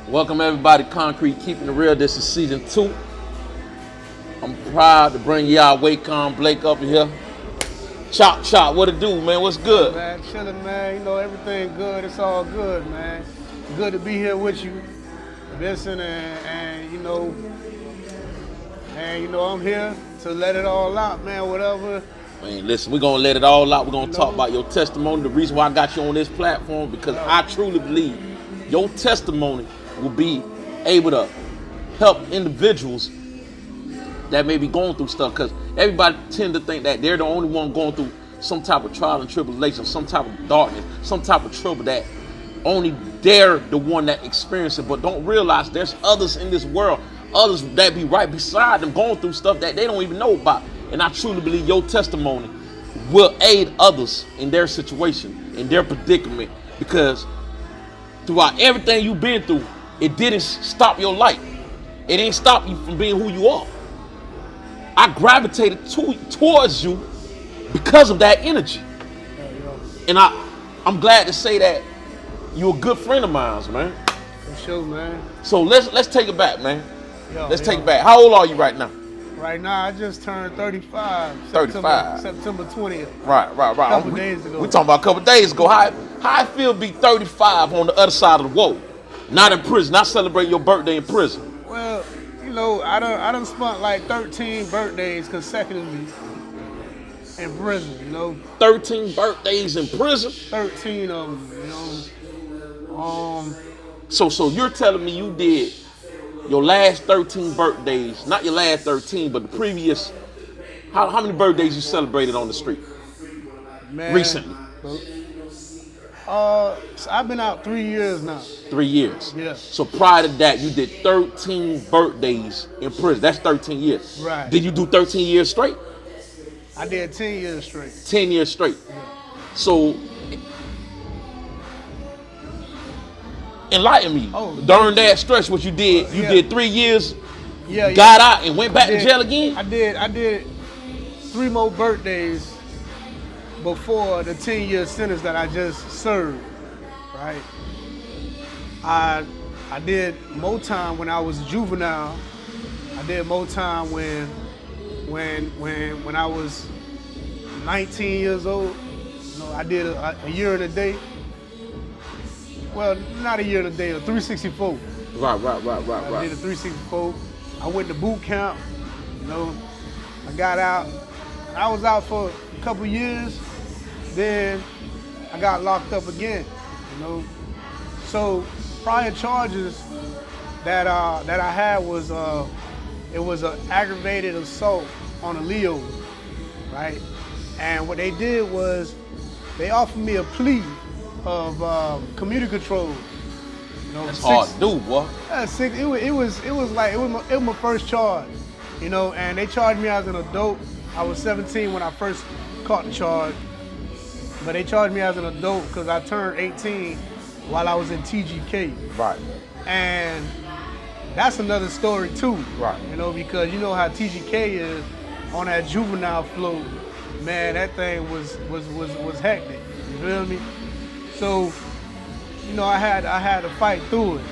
Welcome everybody, Concrete Keeping It Real. This is season 2. I'm proud to bring y'all Wakan Blake up here. Chop chop, what it do, man? What's good? Man, chilling, man. You know, everything good. It's all good, man. Good to be here with you, Vincent, and I'm here to let it all out, man. Whatever. Man, listen, we're gonna let it all out. We're gonna talk No. about your testimony. The reason why I got you on this platform, because I truly believe your testimony will be able to help individuals that may be going through stuff, because everybody tend to think that they're the only one going through some type of trial and tribulation, some type of darkness, some type of trouble that only they're the one that experience it, but don't realize there's others in this world, others that be right beside them going through stuff that they don't even know about. And I truly believe your testimony will aid others in their situation, in their predicament, because throughout everything you've been through, it didn't stop your light. It didn't stop you from being who you are. I gravitated towards you because of that energy. And I'm glad to say that you're a good friend of mine, man. For sure, man. So let's take it back, man. Let's take Yo. it back. How old are you right now? Right now, I just turned 35. 35. September 20th. Right. A couple days ago. We talking about a couple days ago. How I feel to be 35 on the other side of the wall, not in prison, not celebrating your birthday in prison. Well, I done spent like 13 birthdays consecutively in prison. 13 birthdays in prison. 13 of them. So you're telling me you did your last 13 birthdays, not your last 13, but the previous. How many birthdays you celebrated on the street Man, recently? So I've been out 3 years now. 3 years. Yeah. So prior to that, you did 13 birthdays in prison. That's 13 years. Right. Did you do 13 years straight? I did 10 years straight. 10 years straight. So enlighten me. During that stretch, what you did, you did 3 years, got out and went back to jail again? I did 3 more birthdays before the 10-year sentence that I just served, right? I did more time when I was juvenile. I did more time when I was 19 years old. I did a year and a day. Well, not a year and a day, a 364. Right. I did a 364. I went to boot camp. I got out. I was out for a couple years. Then I got locked up again. So prior charges that I had was it was an aggravated assault on a Leo, right? And what they did was they offered me a plea of community control. That's hard to do, boy. It was my first charge, and they charged me as an adult. I was 17 when I first caught the charge, but they charged me as an adult because I turned 18 while I was in TGK. Right. And that's another story too. Right. Because you know how TGK is on that juvenile float. Man, that thing was hectic. You feel me? So, I had to fight through it.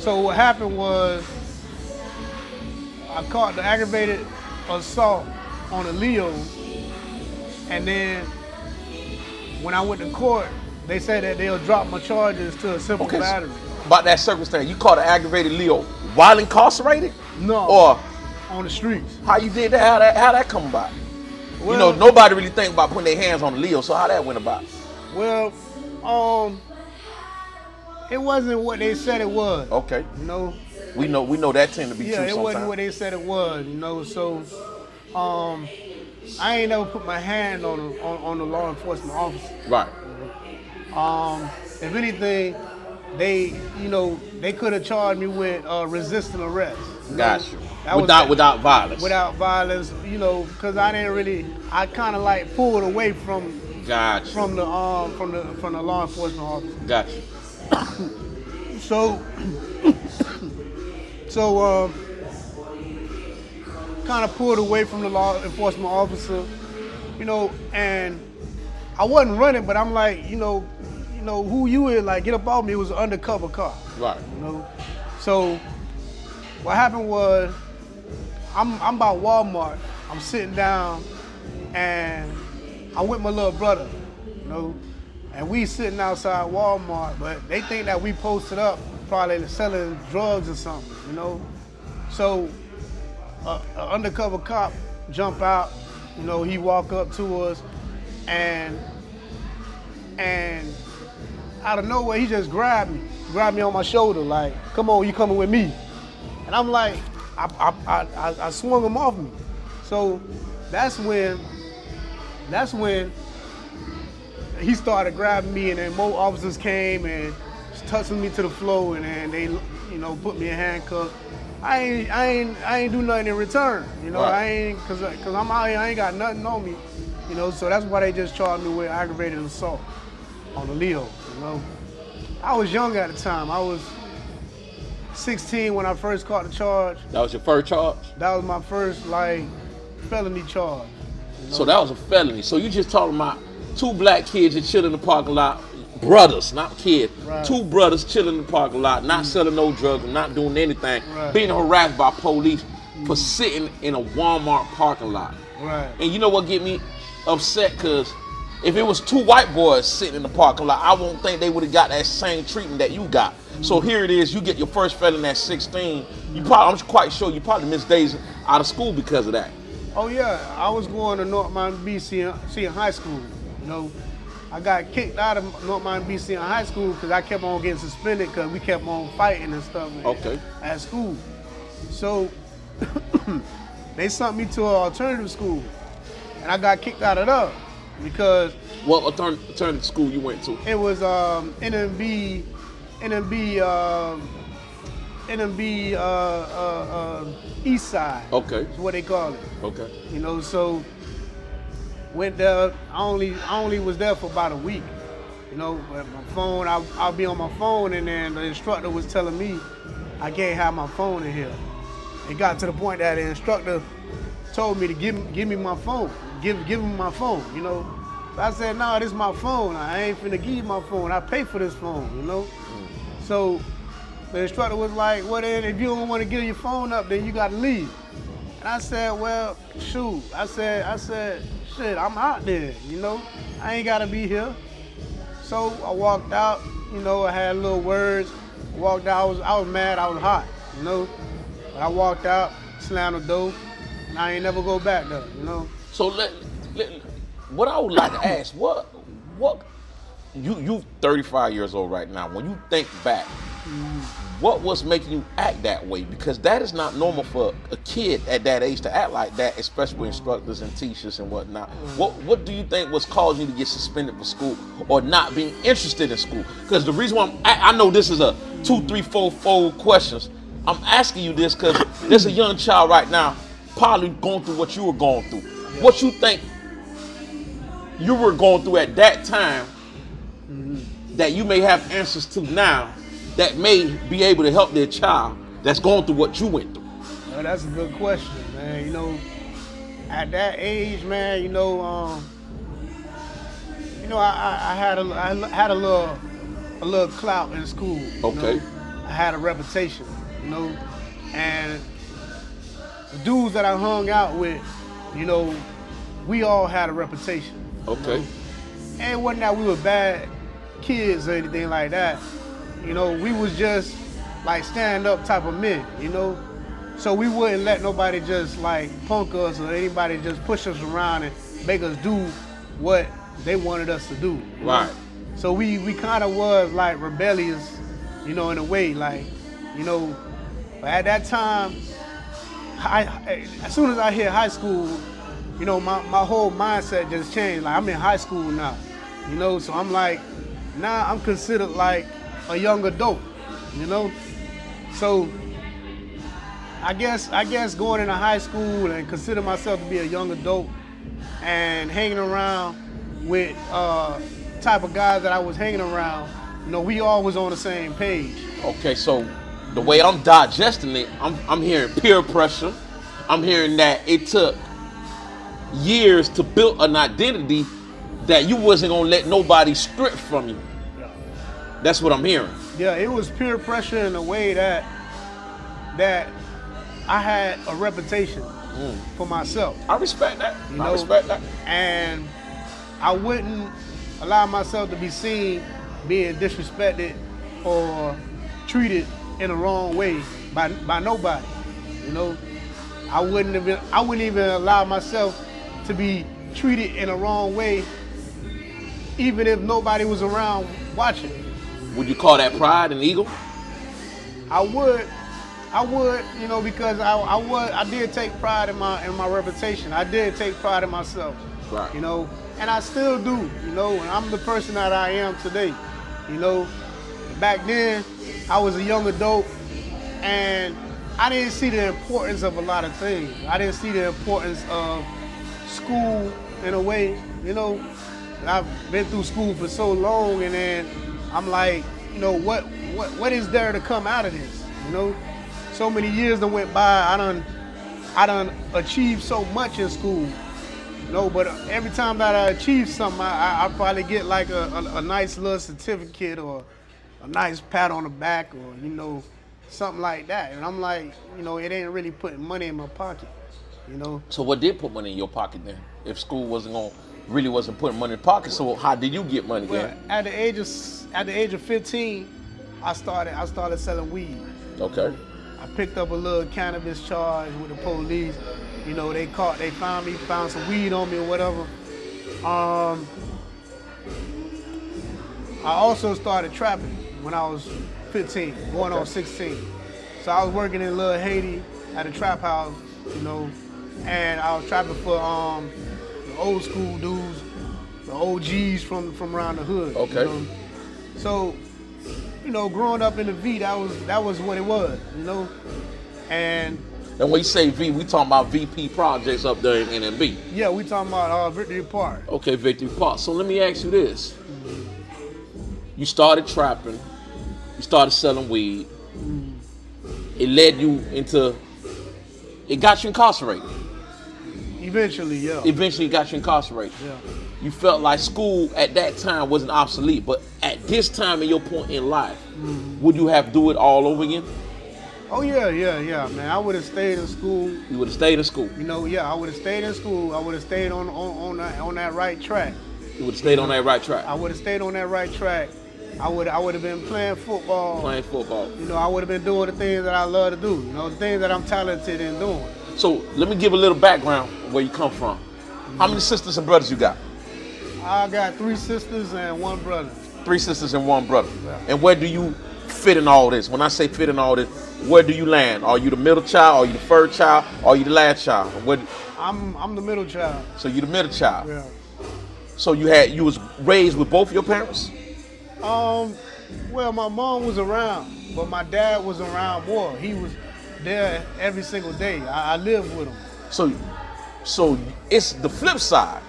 So what happened was I caught the aggravated assault on a Leo, and then when I went to court, they said that they'll drop my charges to a simple battery. About that circumstance, you caught an aggravated Leo while incarcerated? No. Or on the streets. how you did that? How that come about? Well, nobody really think about putting their hands on the Leo, so how that went about? Well, it wasn't what they said it was. Okay. We know that tend to be true sometimes. Yeah, it wasn't what they said it was. So I ain't never put my hand on the law enforcement officer. Right. If anything, they could have charged me with resisting arrest. Got you. Without violence. Without violence, because I kind of like pulled away from Got you. from the law enforcement officer. Got you. So kind of pulled away from the law enforcement officer, and I wasn't running, but I'm like, you know, who you is, like, get up off me. It was an undercover cop. Right. You know? So what happened was, I'm by Walmart. I'm sitting down, and I'm with my little brother, you know, and we sitting outside Walmart, but they think that we posted up, probably selling drugs or something, you know. So an undercover cop jump out, you know, he walk up to us, and out of nowhere he just grabbed me on my shoulder, like, come on, you coming with me? And I'm like, I swung him off me. So that's when he started grabbing me, and then more officers came and touching me to the floor, and then they, you know, put me in handcuffs. I ain't do nothing in return, you know. Right. I ain't, cause I'm out here, I ain't got nothing on me, you know. So that's why they just charged me with aggravated assault on the Leo, you know. I was young at the time. I was 16 when I first caught the charge. That was your first charge? That was my first, like, felony charge. You know? So that was a felony. So you just talking about two black kids that chill in the parking lot, brothers, not kids. Right. Two brothers chilling in the parking lot, not selling no drugs and not doing anything, Right. being harassed by police for sitting in a Walmart parking lot. Right. And you know what get me upset? Because if it was two white boys sitting in the parking lot, I won't think they would have got that same treatment that you got. So here it is, you get your first felony at 16. I'm quite sure you probably missed days out of school because of that. Oh yeah, I was going to North Mountain Beach seeing high school. You know, I got kicked out of North Mountain Beach seeing high school because I kept on getting suspended because we kept on fighting and stuff at school. So they sent me to an alternative school, and I got kicked out of that because What alternative school you went to? it was NMB East Side. Okay. Is what they call it. Okay. You know, so went there. I only was there for about a week. You know, but my phone, I'll be on my phone, and then the instructor was telling me I can't have my phone in here. It got to the point that the instructor told me to give me my phone, give him my phone. You know, so I said, no, this is my phone. I ain't finna give you my phone. I pay for this phone. You know. So the instructor was like, well then, if you don't want to give your phone up, then you got to leave. And I said, well, shoot. I said, shit, I'm out there, you know. I ain't got to be here. So I walked out, you know, I had little words. I walked out, I was mad, I was hot, you know. But I walked out, slammed the door, and I ain't never go back there, you know. So what I would like to ask, what you 35 years old right now. When you think back, what was making you act that way? Because that is not normal for a kid at that age to act like that, especially with instructors and teachers and whatnot. What do you think was causing you to get suspended from school or not being interested in school? Because the reason why I know this is a 2, 3, 4 fold questions. I'm asking you this because there's a young child right now probably going through what you were going through. What you think you were going through at that time that you may have answers to now that may be able to help their child that's going through what you went through? Well, that's a good question, man. You know, at that age, man, I had a little clout in school. Okay. You know? I had a reputation, you know, and the dudes that I hung out with, you know, we all had a reputation. Okay. You know? And it wasn't that we were bad kids or anything like that. You know, we was just like stand-up type of men, you know? So we wouldn't let nobody just like punk us or anybody just push us around and make us do what they wanted us to do. Right. Know? So we kind of was like rebellious, you know, in a way, like, you know, but at that time, as soon as I hit high school, you know, my whole mindset just changed. Like, I'm in high school now, you know, so I'm like, now I'm considered like a young adult, you know? So I guess going into high school and consider myself to be a young adult and hanging around with type of guys that I was hanging around, you know, we all was on the same page. Okay, so the way I'm digesting it, I'm hearing peer pressure. I'm hearing that it took years to build an identity that you wasn't gonna let nobody strip from you. That's what I'm hearing. Yeah, it was peer pressure in a way that I had a reputation for myself. I respect that. You I know? respect that. And I wouldn't allow myself to be seen being disrespected or treated in the wrong way by nobody. You know, I wouldn't even allow myself to be treated in the wrong way, even if nobody was around watching. Would you call that pride and ego? I would, you know, because I did take pride in my reputation. I did take pride in myself. Right. You know, and I still do, you know, and I'm the person that I am today. You know, back then I was a young adult and I didn't see the importance of a lot of things. I didn't see the importance of school in a way, you know. I've been through school for so long, and then I'm like, you know, what is there to come out of this? You know, so many years that went by, I done achieved so much in school. You know, but every time that I achieve something, I probably get like a nice little certificate or a nice pat on the back, or, you know, something like that. And I'm like, you know, it ain't really putting money in my pocket, you know. So what did put money in your pocket then? If school really wasn't putting money in your pocket, so how did you get money Well, then? at the age of 15, I started selling weed. Okay. I picked up a little cannabis charge with the police. You know, they found me, found some weed on me or whatever. I also started trapping when I was 15, going on 16. So I was working in Little Haiti at a trap house, you know, and I was trapping for the old school dudes, the OGs from around the hood. Okay. You know? So, you know, growing up in the V, that was what it was, you know. And when you say V, we talking about VP projects up there in NMB. yeah, we talking about Victory Park. Okay, Victory Park. So let me ask you this. You started trapping, you started selling weed. It led you into, it got you incarcerated. Eventually, yeah. Eventually got you incarcerated. Yeah. You felt like school at that time wasn't obsolete, but at this time in your point in life, would you have do it all over again? Oh yeah, man. I would have stayed in school. You would have stayed in school. You know, yeah, I would have stayed in school. I would have stayed on that right track. You would have stayed on that right track. I would have stayed on that right track. I would have been playing football. Playing football. You know, I would have been doing the things that I love to do. You know, the things that I'm talented in doing. So let me give a little background where you come from. How many sisters and brothers you got? I got 3 sisters and 1 brother. 3 sisters and 1 brother. Yeah. And where do you fit in all this? When I say fit in all this, where do you land? Are you the middle child? Are you the first child? Are you the last child? I'm the middle child. So you the middle child. Yeah. So you was raised with both your parents? Well, my mom was around, but my dad was around more. He was there every single day. I lived with him. So it's the flip side.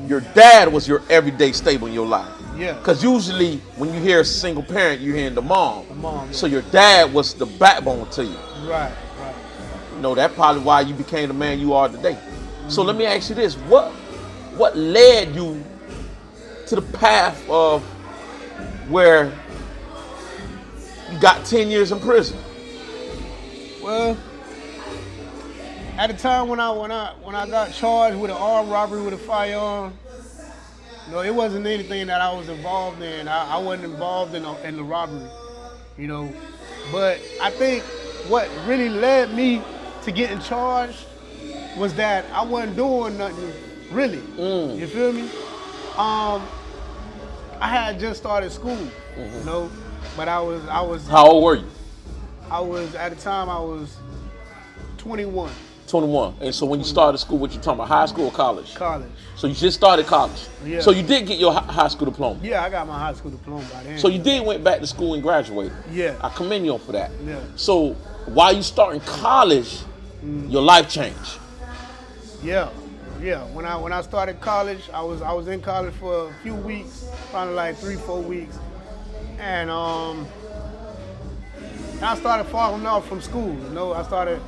Your dad was your everyday stable in your life. Yeah. Because usually when you hear a single parent, you're hearing the mom. The mom, yeah. So your dad was the backbone to you. Right. You know, that's probably why you became the man you are today. So let me ask you this. What led you to the path of where you got 10 years in prison? Well, at the time when I got charged with an armed robbery with a firearm, you know, it wasn't anything that I was involved in. I wasn't involved in the robbery, you know. But I think what really led me to getting charged was that I wasn't doing nothing really. You feel me? I had just started school, you know, but I was. How old were you? At the time I was 21. 21. And so when you started school, what you talking about, high school or college? College. So you just started college. Yeah. So you did get your high school diploma. Yeah, I got my high school diploma by then. So you did went back to school and graduated. Yeah. I commend you for that. Yeah. So while you starting college, your life changed. Yeah. When I started college, I was in college for a few weeks, probably like 3-4 weeks, and I started falling off from school. You know, I started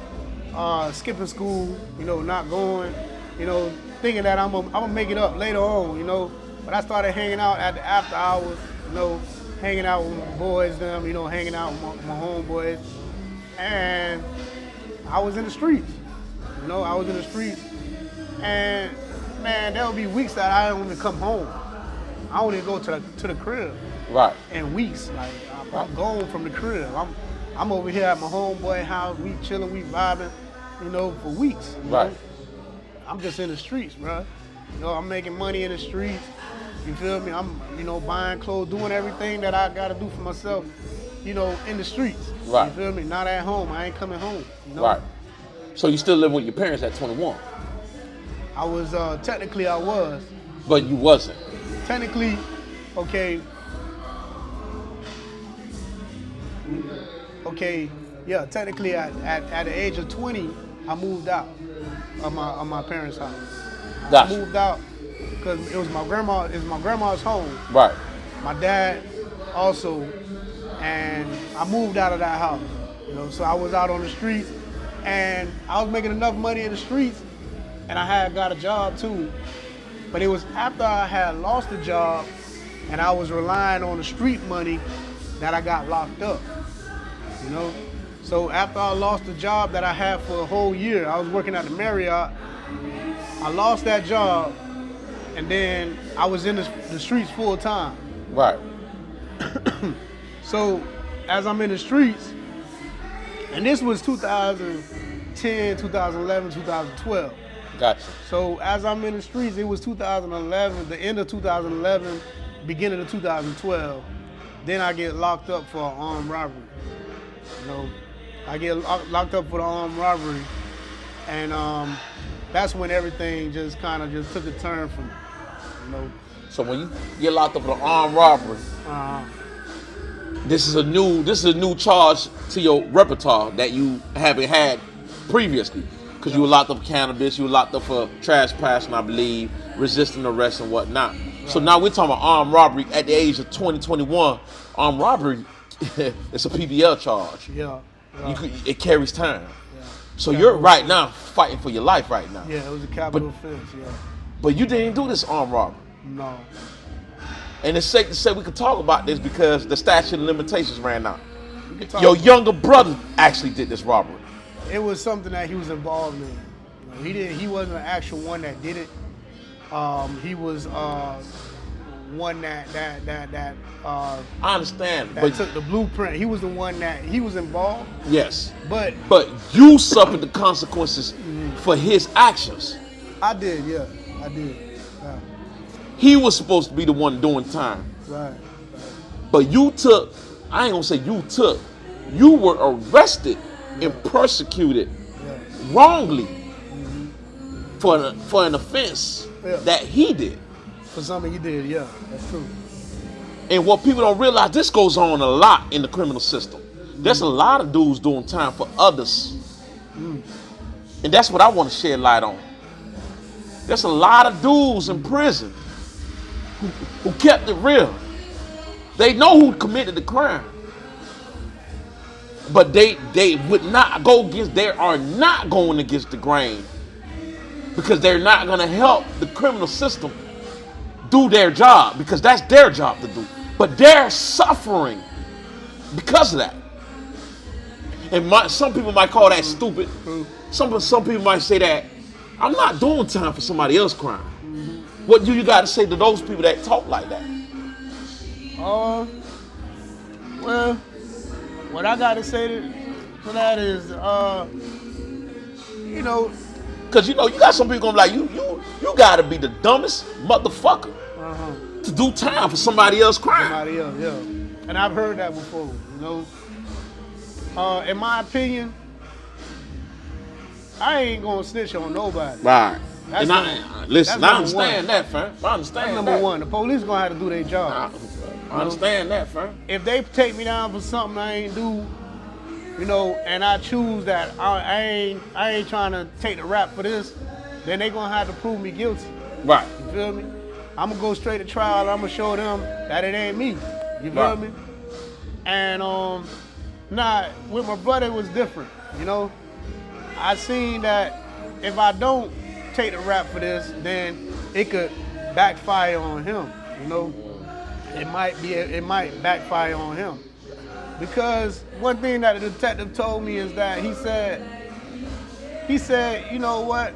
skipping school. You know, not going. You know, thinking that I'm gonna make it up later on. You know, but I started hanging out at the after hours. You know, hanging out with my boys, them, hanging out with my homeboys. And I was in the streets. I was in the streets. And man, there would be weeks that I don't even come home. I don't even go to the crib. Right. In weeks. Like I'm gone from the crib. I'm over here at my homeboy house. We chilling, we vibing, for weeks. Right. I'm just in the streets, bro. I'm making money in the streets. You feel me? I'm, buying clothes, doing everything that I gotta do for myself, in the streets. Right. You feel me? Not at home. I ain't coming home. Right. So you still live with your parents at 21? I was, technically I was. But you wasn't? Technically, okay. Okay, yeah, technically at the age of 20, I moved out of my parents' house. Gotcha. I moved out because it was my grandma's home. Right. My dad also, and I moved out of that house. So I was out on the streets, and I was making enough money in the streets, and I had got a job too. But it was after I had lost the job, and I was relying on the street money that I got locked up. So after I lost the job that I had for a whole year, I was working at the Marriott. I lost that job, and then I was in the streets full time. Right. So as I'm in the streets, and this was 2010, 2011, 2012. Gotcha. So as I'm in the streets, it was 2011, the end of 2011, beginning of 2012. Then I get locked up for an armed robbery. I get locked up for the armed robbery, and that's when everything just kind of just took a turn for me. So when you get locked up for the armed robbery, this is a new charge to your repertoire that you haven't had previously, because you were locked up for cannabis, you were locked up for trespassing, I believe, resisting arrest and whatnot. Right. So now we're talking about armed robbery at the age of 2021. Armed robbery, it's a PBL charge. Yeah. It carries time. Yeah. So you're right now fighting for your life right now. Yeah, it was a capital offense, yeah. But you didn't do this armed robbery. No. And it's safe to say we could talk about this because the statute of limitations ran out. Your younger brother actually did this robbery. It was something that he was involved in. He wasn't the actual one that did it. He was one that I understand, but took the blueprint. He was the one that he was involved. Yes, but you suffered the consequences for his actions. I did, yeah, I did. Yeah. He was supposed to be the one doing time. Right. But you took. I ain't gonna say you took. You were arrested and persecuted wrongly for an offense that he did. For something he did, yeah, that's true. And what people don't realize, this goes on a lot in the criminal system. There's a lot of dudes doing time for others. And that's what I want to shed light on. There's a lot of dudes in prison who kept it real. They know who committed the crime. But they would not go against, they are not going against the grain. Because they're not going to help the criminal system do their job, because that's their job to do. But they're suffering because of that. And some people might call that stupid. Some people might say that I'm not doing time for somebody else's crime. What do you got to say to those people that talk like that? Well, what I got to say to that is, because you got some people gonna be like, you gotta be the dumbest motherfucker to do time for somebody else's crime. Somebody else, yeah. And I've heard that before, in my opinion, I ain't gonna snitch on nobody. Right. That's I understand that, fam. I understand that's number one. The police gonna have to do their job. I understand that, fam. If they take me down for something I ain't do, and I choose that I ain't trying to take the rap for this, then they gonna have to prove me guilty. Right. You feel me? I'm gonna go straight to trial. I'm gonna show them that it ain't me. You feel me? And with my brother it was different. I seen that if I don't take the rap for this, then it could backfire on him. it might backfire on him. Because one thing that the detective told me is that he said, you know what,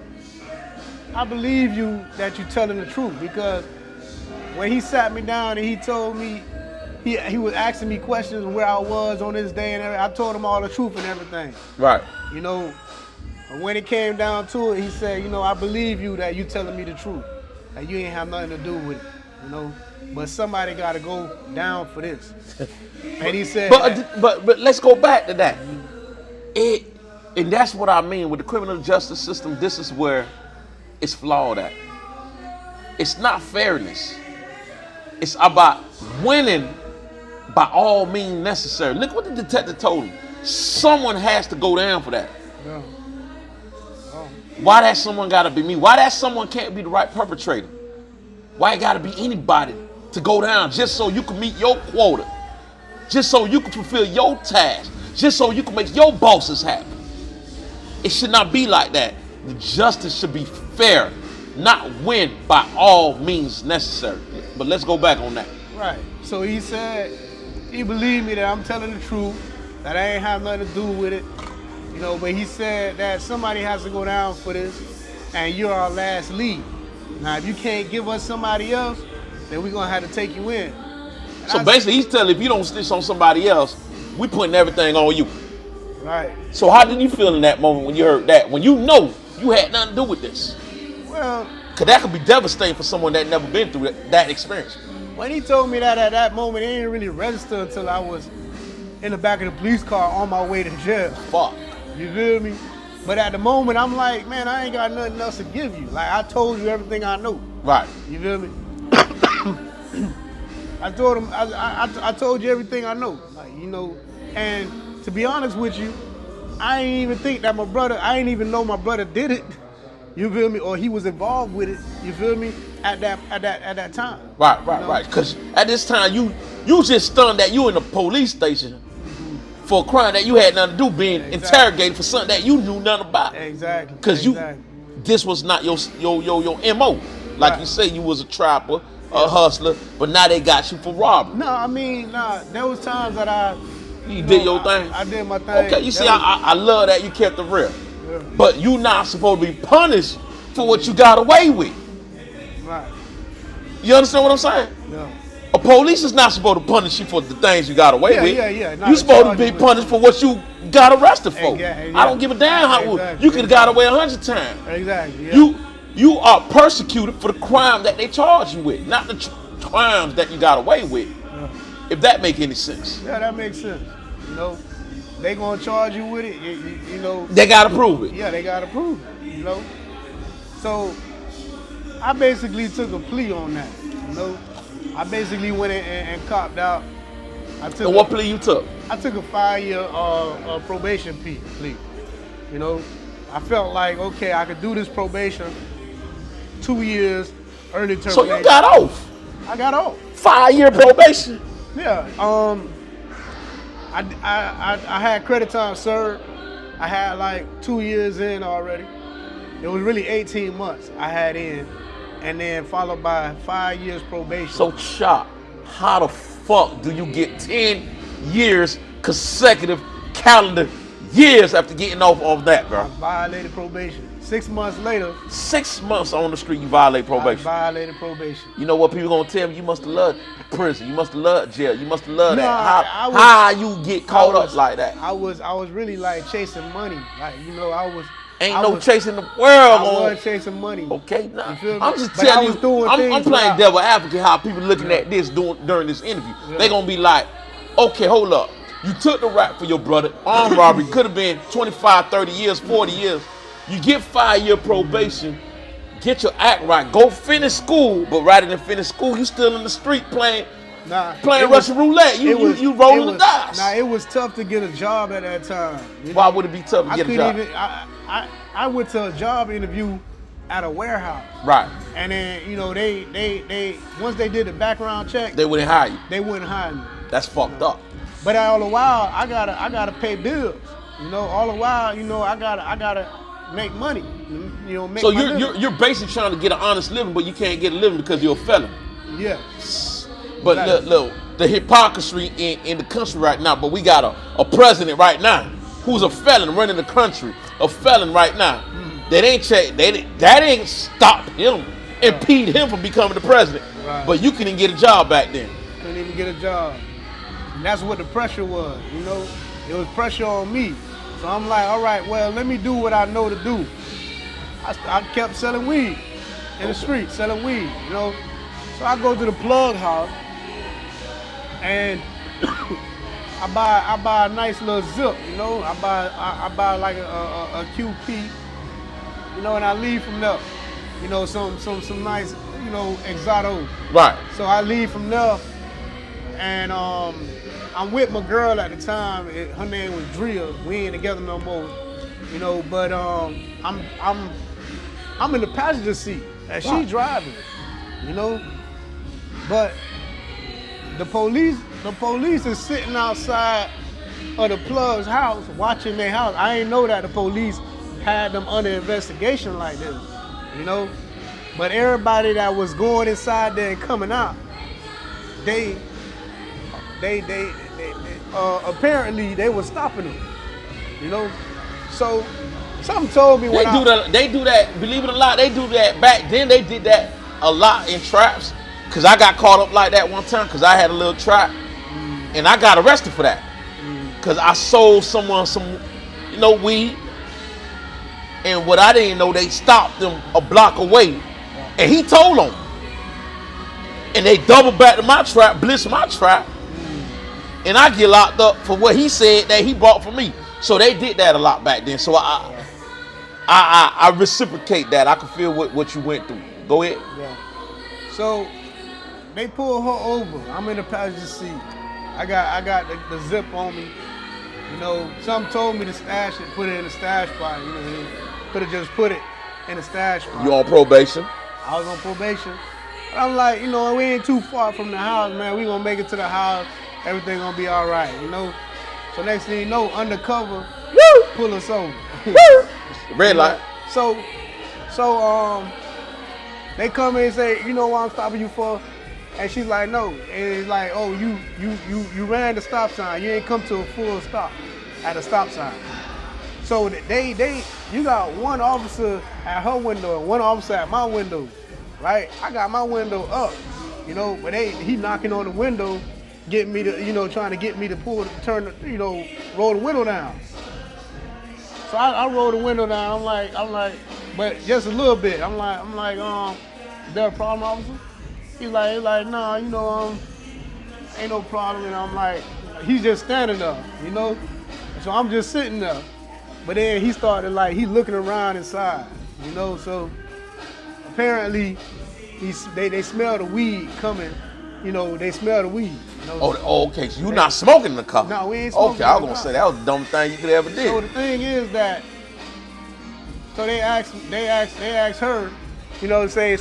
I believe you that you're telling the truth, because when he sat me down and he told me, he was asking me questions where I was on this day and everything. I told him all the truth and everything. Right. You know, when it came down to it, he said, you know, I believe you that you telling me the truth, that you ain't have nothing to do with it, you know. But somebody got to go down for this. And he said, but let's go back to that. And that's what I mean with the criminal justice system. This is where it's flawed at. It's not fairness. It's about winning by all means necessary. Look what the detective told him. Someone has to go down for that. yeah. Why that someone gotta be me? Why that someone can't be the right perpetrator? Why it gotta be anybody to go down just so you can meet your quota? Just so you can fulfill your task? Just so you can make your bosses happy? It should not be like that. The justice should be fair, not win by all means necessary. But let's go back on that. Right. So he said he believed me that I'm telling the truth, that I ain't have nothing to do with it. You know, but he said that somebody has to go down for this, and you're our last lead. Now, if you can't give us somebody else, then we're gonna have to take you in. And So basically, he's telling if you don't stitch on somebody else, we putting everything on you. Right. So how did you feel in that moment when you heard that? When you know you had nothing to do with this? Well, Because that could be devastating for someone that never been through that experience. when he told me that at that moment, it didn't really register until I was in the back of the police car on my way to jail. Fuck. You feel me? But at the moment, I'm like, man, I ain't got nothing else to give you. Like, I told you everything I know. Right. You feel me? I told him, I told you everything I know. Like, you know, and to be honest with you, I ain't even think that I ain't even know my brother did it. You feel me? Or he was involved with it. You feel me? At that time. Right. You know? Right. Because at this time, you just stunned that you in the police station for a crime that you had nothing to do, being interrogated for something that you knew nothing about. Exactly. Because this was not your MO. Like you say, you was a trapper, a hustler, but now they got you for robbery. No, I mean, there was times that You did your thing? I did my thing. Okay, you see, I love that you kept it real. Yeah. But you not supposed to be punished for what you got away with. Right. You understand what I'm saying? Yeah. A police is not supposed to punish you for the things you got away with. Yeah. You supposed to be punished for what you got arrested for. Exactly, I don't give a damn how you could have got away 100 times. Exactly. Yeah. You are persecuted for the crime that they charge you with, not the crimes that you got away with. Yeah. If that make any sense. Yeah, that makes sense. You know, they gonna charge you with it. You know. They gotta prove it. Yeah, they gotta prove it. You know. So I basically took a plea on that. You know, I basically went in and copped out. And what plea you took? I took a 5-year probation plea. You know, I felt like, okay, I could do this probation, 2 years, early termination. So you got off? I got off. 5-year probation? Yeah. I had credit time served. I had like 2 years in already. It was really 18 months I had in, and then followed by 5 years probation. So Chop, how the fuck do you get 10 years consecutive calendar years after getting off of that, bro? I violated probation. 6 months later. 6 months on the street, you violate probation. I violated probation. You know what people gonna tell me? You must have loved prison. You must have loved jail. You must have loved that. I How you get caught up like that? I was really like chasing money. Like, you know, chasing the world. I was chasing money. Okay, nah. You feel me? I'm just But telling I was you. doing I'm things playing without- devil advocate. How people looking at this during this interview? Yeah. They gonna be like, okay, hold up. You took the rap for your brother. Armed robbery could have been 25, 30 years, 40 years. You get 5-year probation. Get your act right. Go finish school. But rather than finish school, you still in the street playing Russian roulette. You rolling the dice. Nah, it was tough to get a job at that time. You Why know? would it be tough to get a job? I went to a job interview at a warehouse. Right. And then, you know, they once they did the background check, They wouldn't hire you. they wouldn't hire me. That's fucked up. But all the while, I gotta pay bills. You know, all the while, you know, I gotta make money. You know, make. So my living. you're basically trying to get an honest living, but you can't get a living because you're a felon. Yeah. But look, the hypocrisy in the country right now. But we got a president right now who's a felon running the country, a felon right now. That ain't stopped him, impede him from becoming the president. Right. But you couldn't get a job back then. Couldn't even get a job. And that's what the pressure was, you know? It was pressure on me. So I'm like, all right, well, let me do what I know to do. I kept selling weed in the street, selling weed, you know? So I go to the plug house and I buy a nice little zip, you know? I buy like a QP, you know, and I leave from there. You know, some nice, you know, Exoto. Right. So I leave from there, and I'm with my girl at the time. Her name was Drea. We ain't together no more, you know. But I'm in the passenger seat, and she driving, you know. But the police is sitting outside of the plug's house, watching their house. I ain't know that the police had them under investigation like this, you know. But everybody that was going inside there and coming out, they apparently they were stopping them, you know. So something told me when they do that. Believe it or not, they do that back then. They did that a lot in traps. Cause I got caught up like that one time. Cause I had a little trap, and I got arrested for that. Cause I sold someone some, you know, weed. And what I didn't know, they stopped them a block away. And he told them. And they doubled back to my trap, blitzed my trap. And I get locked up for what he said that he bought for me. So they did that a lot back then. So I reciprocate that. I can feel what you went through. Go ahead. Yeah. So they pulled her over. I'm in the passenger seat. I got the zip on me. You know, some told me to stash it, put it in the stash spot. You know, could have just put it in the stash spot. You on probation? I was on probation. But I'm like, you know, we ain't too far from the house, man. We gonna make it to the house. Everything gonna be all right, you know. So next thing you know, undercover, pull us over. Red light. So they come in and say, you know what I'm stopping you for? And she's like, no. And it's like, oh, you ran the stop sign. You ain't come to a full stop at a stop sign. So you got one officer at her window and one officer at my window, right? I got my window up, you know, but he knocking on the window, getting me to, you know, trying to get me to roll the window down. So I roll the window down. I'm like, but just a little bit. I'm like, is there a problem, officer? He's like, nah, you know, ain't no problem. And I'm like, he's just standing there, you know? So I'm just sitting there. But then he started he looking around inside, you know? So apparently they smell the weed coming, you know, they smell the weed. You know? Oh, okay, so you're not smoking in the car? No, we ain't smoking. Okay, I was gonna say that was the dumbest thing you could ever do. So the thing is that, so they asked her, you know, say,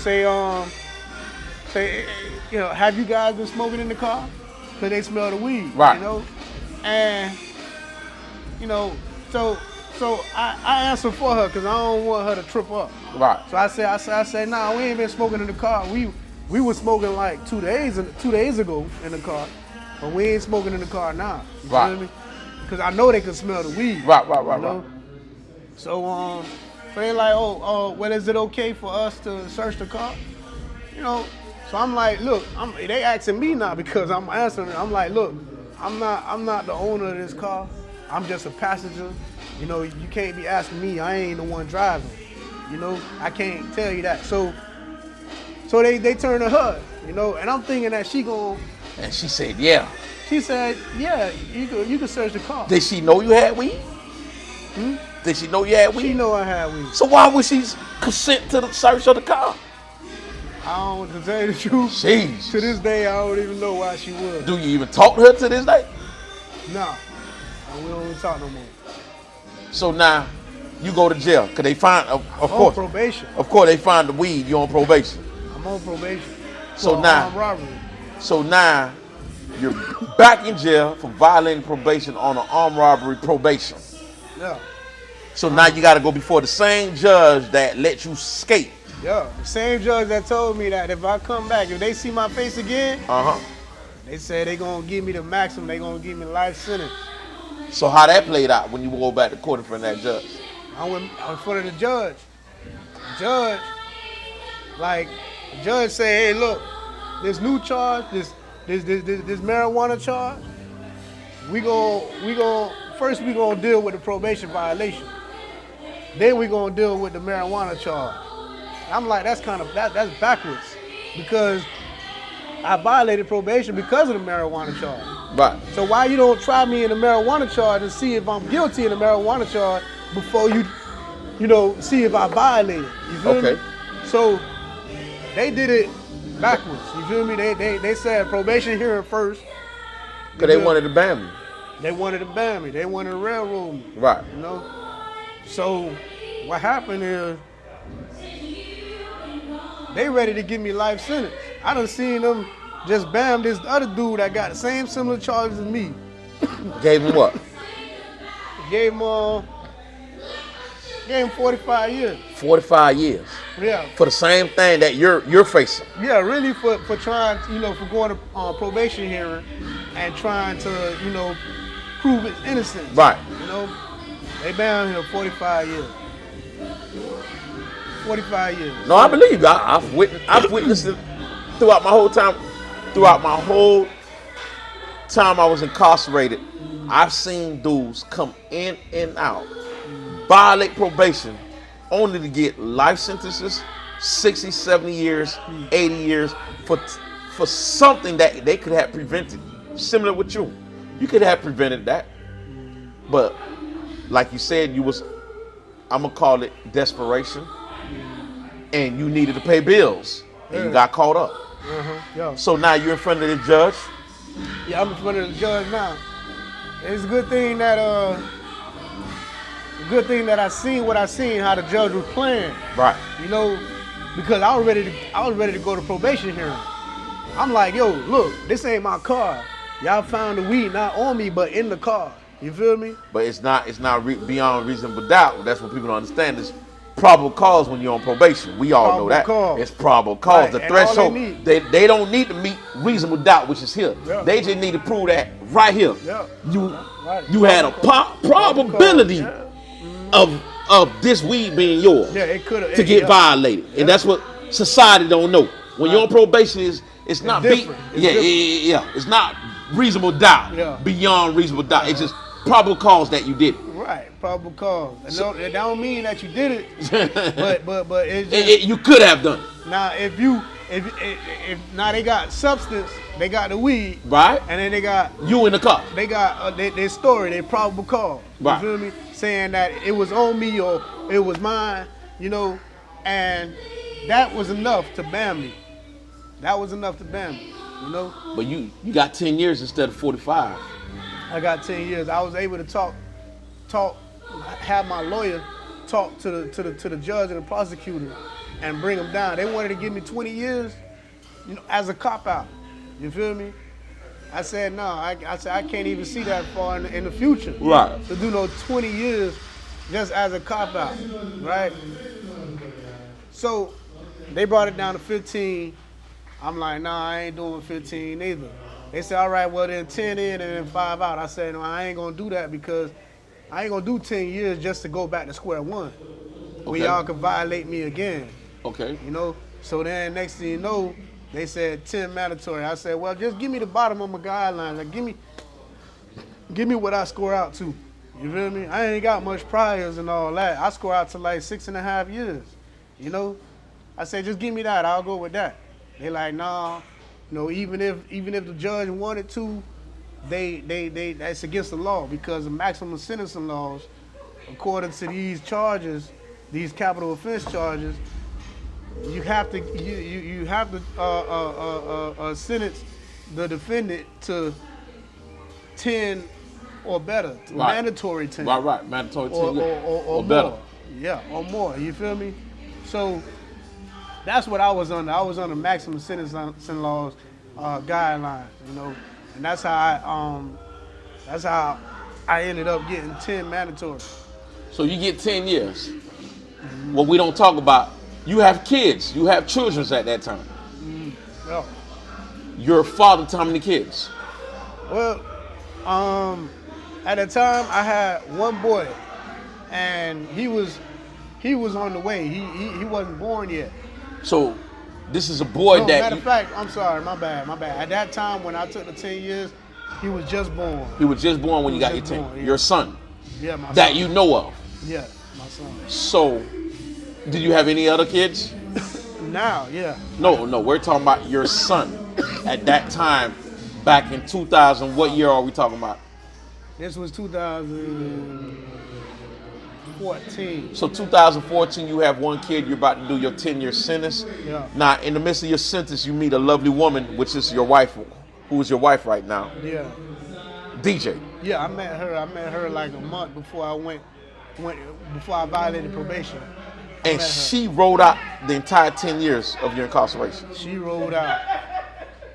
you know, have you guys been smoking in the car? Because they smell the weed, right? You know, and you know, so I answered for her because I don't want her to trip up. Right. So I said, nah, we ain't been smoking in the car. We were smoking like 2 days ago in the car, but we ain't smoking in the car now. You right. feel me? Because I know they can smell the weed. Right. You know? So they like, well, is it okay for us to search the car? You know. So I'm like, look, they asking me now because I'm answering. I'm like, look, I'm not the owner of this car. I'm just a passenger. You know, you can't be asking me. I ain't the one driving. You know, I can't tell you that. So they turn to her, you know, and I'm thinking that she gon'. And she said, yeah. She said, yeah, you could search the car. Did she know you had weed? Did she know you had weed? She know I had weed. So why would she consent to the search of the car? I don't, to tell you the truth, Jeez. To this day, I don't even know why she would. Do you even talk to her to this day? No, we don't even talk no more. So now, you go to jail, because they find, of course. On probation. Of course, they find the weed, you're on probation. I'm on probation. So now, armed robbery. So now, you're back in jail for violating probation on an armed robbery probation. Yeah. So now you got to go before the same judge that let you skate. Yeah, the same judge that told me that if I come back, if they see my face again, They said they gonna give me the maximum. They gonna give me life sentence. So how that played out when you go back to court in front of that judge? I went in front of the judge. Judge, like, the judge say, hey, look, this new charge, this marijuana charge, first we gonna deal with the probation violation. Then we gonna deal with the marijuana charge. I'm like, that's backwards, because I violated probation because of the marijuana charge. Right. So why you don't try me in the marijuana charge and see if I'm guilty in the marijuana charge before you see if I violated? You feel me? So they did it backwards. You feel me? They said probation hearing first. Because they wanted to ban me. They wanted to ban me. They wanted to railroad me. Right. You know? So what happened is they ready to give me life sentence. I done seen them just bam this other dude that got the same similar charges as me. Gave him what? Gave him 45 years. 45 years. Yeah. For the same thing that you're facing. Yeah, really for trying, for going to probation hearing and trying to, prove his innocence. Right. They banned him 45 years. 45 years. No, I believe you. I've witnessed it throughout my whole time. Throughout my whole time I was incarcerated, I've seen dudes come in and out, violate probation, only to get life sentences, 60, 70 years, 80 years, for something that they could have prevented. Similar with you. You could have prevented that. But like you said, I'm going to call it desperation. And you needed to pay bills. And you got caught up. Yeah. So now you're in front of the judge? Yeah, I'm in front of the judge now. It's a good thing that I seen what I seen, how the judge was playing. Right. Because I was ready to go to probation hearing. I'm like, yo, look, this ain't my car. Y'all found the weed not on me, but in the car. You feel me? But it's not beyond reasonable doubt. That's what people don't understand. It's probable cause when you're on probation. We all know that. Cause. It's probable cause. Right. The And threshold. They don't need to meet reasonable doubt, which is here. Yeah. They just need to prove that right here. Yeah. You had a probability of this weed being yours. Yeah, it could have to get violated, and that's what society don't know. When you're on probation, it's not different. It's not reasonable doubt beyond reasonable doubt. It's just probable cause that you did it. Right, probable cause. That don't mean that you did it, but it's just, you could have done it. Now if now they got substance, they got the weed, right, and then they got you in the car. They got their story, their probable cause. Right. You feel me? Saying that it was on me or it was mine, and that was enough to ban me. That was enough to ban me, But you got 10 years instead of 45. I got 10 years. I was able to talk, have my lawyer talk to the judge and the prosecutor and bring them down. They wanted to give me 20 years, as a cop-out. You feel me? I said, no, I can't even see that far in the future. Right. To do no 20 years just as a cop-out, right? So they brought it down to 15. I'm like, nah, I ain't doing 15 either. They said, all right, well then 10 in and then 5 out. I said, no, I ain't gonna do that because I ain't gonna do 10 years just to go back to square one. Okay. Where y'all can violate me again. Okay. So then next thing you know, they said 10 mandatory. I said, well, just give me the bottom of my guidelines. Like, give me what I score out to. You feel me? I ain't got much priors and all that. I score out to like 6.5 years. I said, just give me that. I'll go with that. They like, nah. Even if the judge wanted to, they that's against the law because the maximum sentencing laws, according to these charges, these capital offense charges, you have to sentence the defendant to 10 or better, right. Mandatory 10. Right, mandatory 10 or better. More. Yeah, or more. You feel me? So that's what I was under. I was under maximum sentencing laws guidelines, and that's how I ended up getting 10 mandatory. So you get 10 years. Mm-hmm. What we don't talk about, you have kids, you have children at that time. Mm-hmm. Yeah. Your father to how many kids? Well, at the time I had one boy, and he was on the way. He wasn't born yet. So this is a boy No, that matter of fact, I'm sorry, my bad. At that time when I took the 10 years, he was just born. he was just born when He you was got your just 10. born, yeah. Your son Yeah, my that son. you know of. Yeah, my son. So, did you have any other kids? Now, yeah. No, we're talking about your son at that time, back in 2000. What year are we talking about? This was 2014. So 2014, you have one kid. You're about to do your 10-year sentence. Yeah. Now, in the midst of your sentence, you meet a lovely woman, which is your wife, who is your wife right now, Yeah. DJ. Yeah, I met her like a month before I before I violated probation. And she rolled out the entire 10 years of your incarceration. She rolled out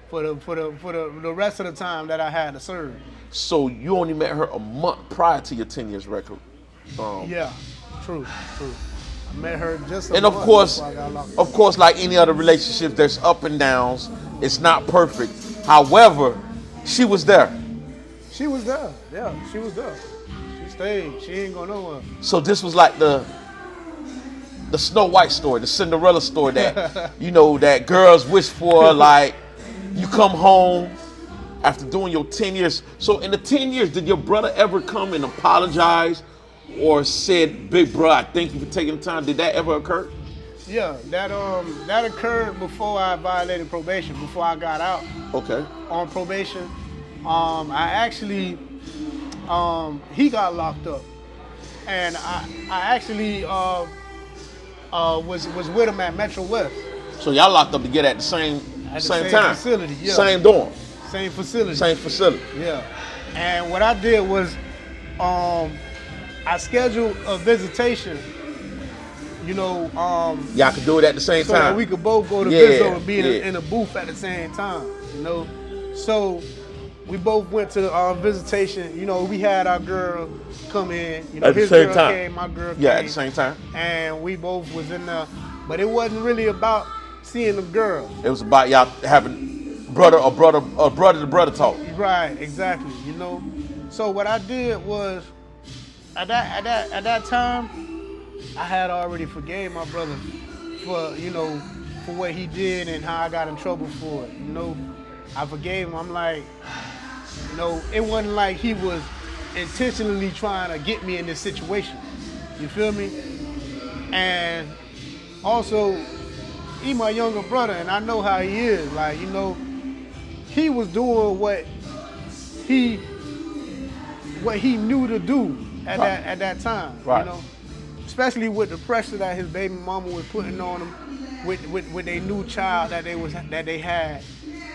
for the rest of the time that I had to serve. So you only met her a month prior to your 10 years record. Yeah, true. I met her just a And month of course, before I got locked up. like any other relationship, there's up and downs. It's not perfect. However, she was there. She was there. Yeah, she was there. She stayed. She ain't going nowhere. So this was like the Snow White story, the Cinderella story that, that girls wish for. Like, you come home after doing your 10 years. So in the 10 years, did your brother ever come and apologize or said, big bro, I thank you for taking the time? Did that ever occur? Yeah, that occurred before I violated probation, before I got out Okay. on probation. I actually, he got locked up, and I actually was with him at Metro West. So y'all locked up together at the same same time? facility, yeah. Same dorm? Same facility. Same facility. Yeah. And what I did was, I scheduled a visitation. Y'all could do it at the same so time. that we could both go to Yeah, Vizzo and be yeah. in a booth at the same time. So we both went to the visitation. We had our girl come in. At the his same girl time. came, my girl Yeah, came. at the same time. And we both was in there, but it wasn't really about seeing the girl. It was about y'all having brother to brother talk. Right, exactly. So what I did was, at that time, I had already forgave my brother for what he did and how I got in trouble for it. I forgave him. I'm like, it wasn't like he was intentionally trying to get me in this situation. You feel me? And also, he my younger brother, and I know how he is. Like, he was doing what he knew to do at that time. Right. Especially with the pressure that his baby mama was putting on him with their new child that they had.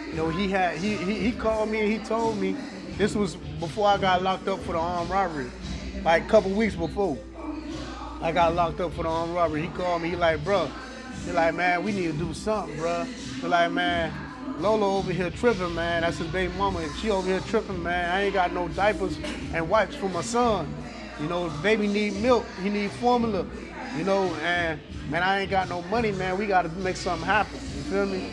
He called me and he told me, this was before I got locked up for the armed robbery, like a couple weeks before I got locked up for the armed robbery. He called me, he like, bro, man, we need to do something, bro. He like, man, Lola over here tripping, man. That's his baby mama. She over here tripping, man. I ain't got no diapers and wipes for my son. Baby need milk. He need formula. And man, I ain't got no money, man. We got to make something happen. You feel me?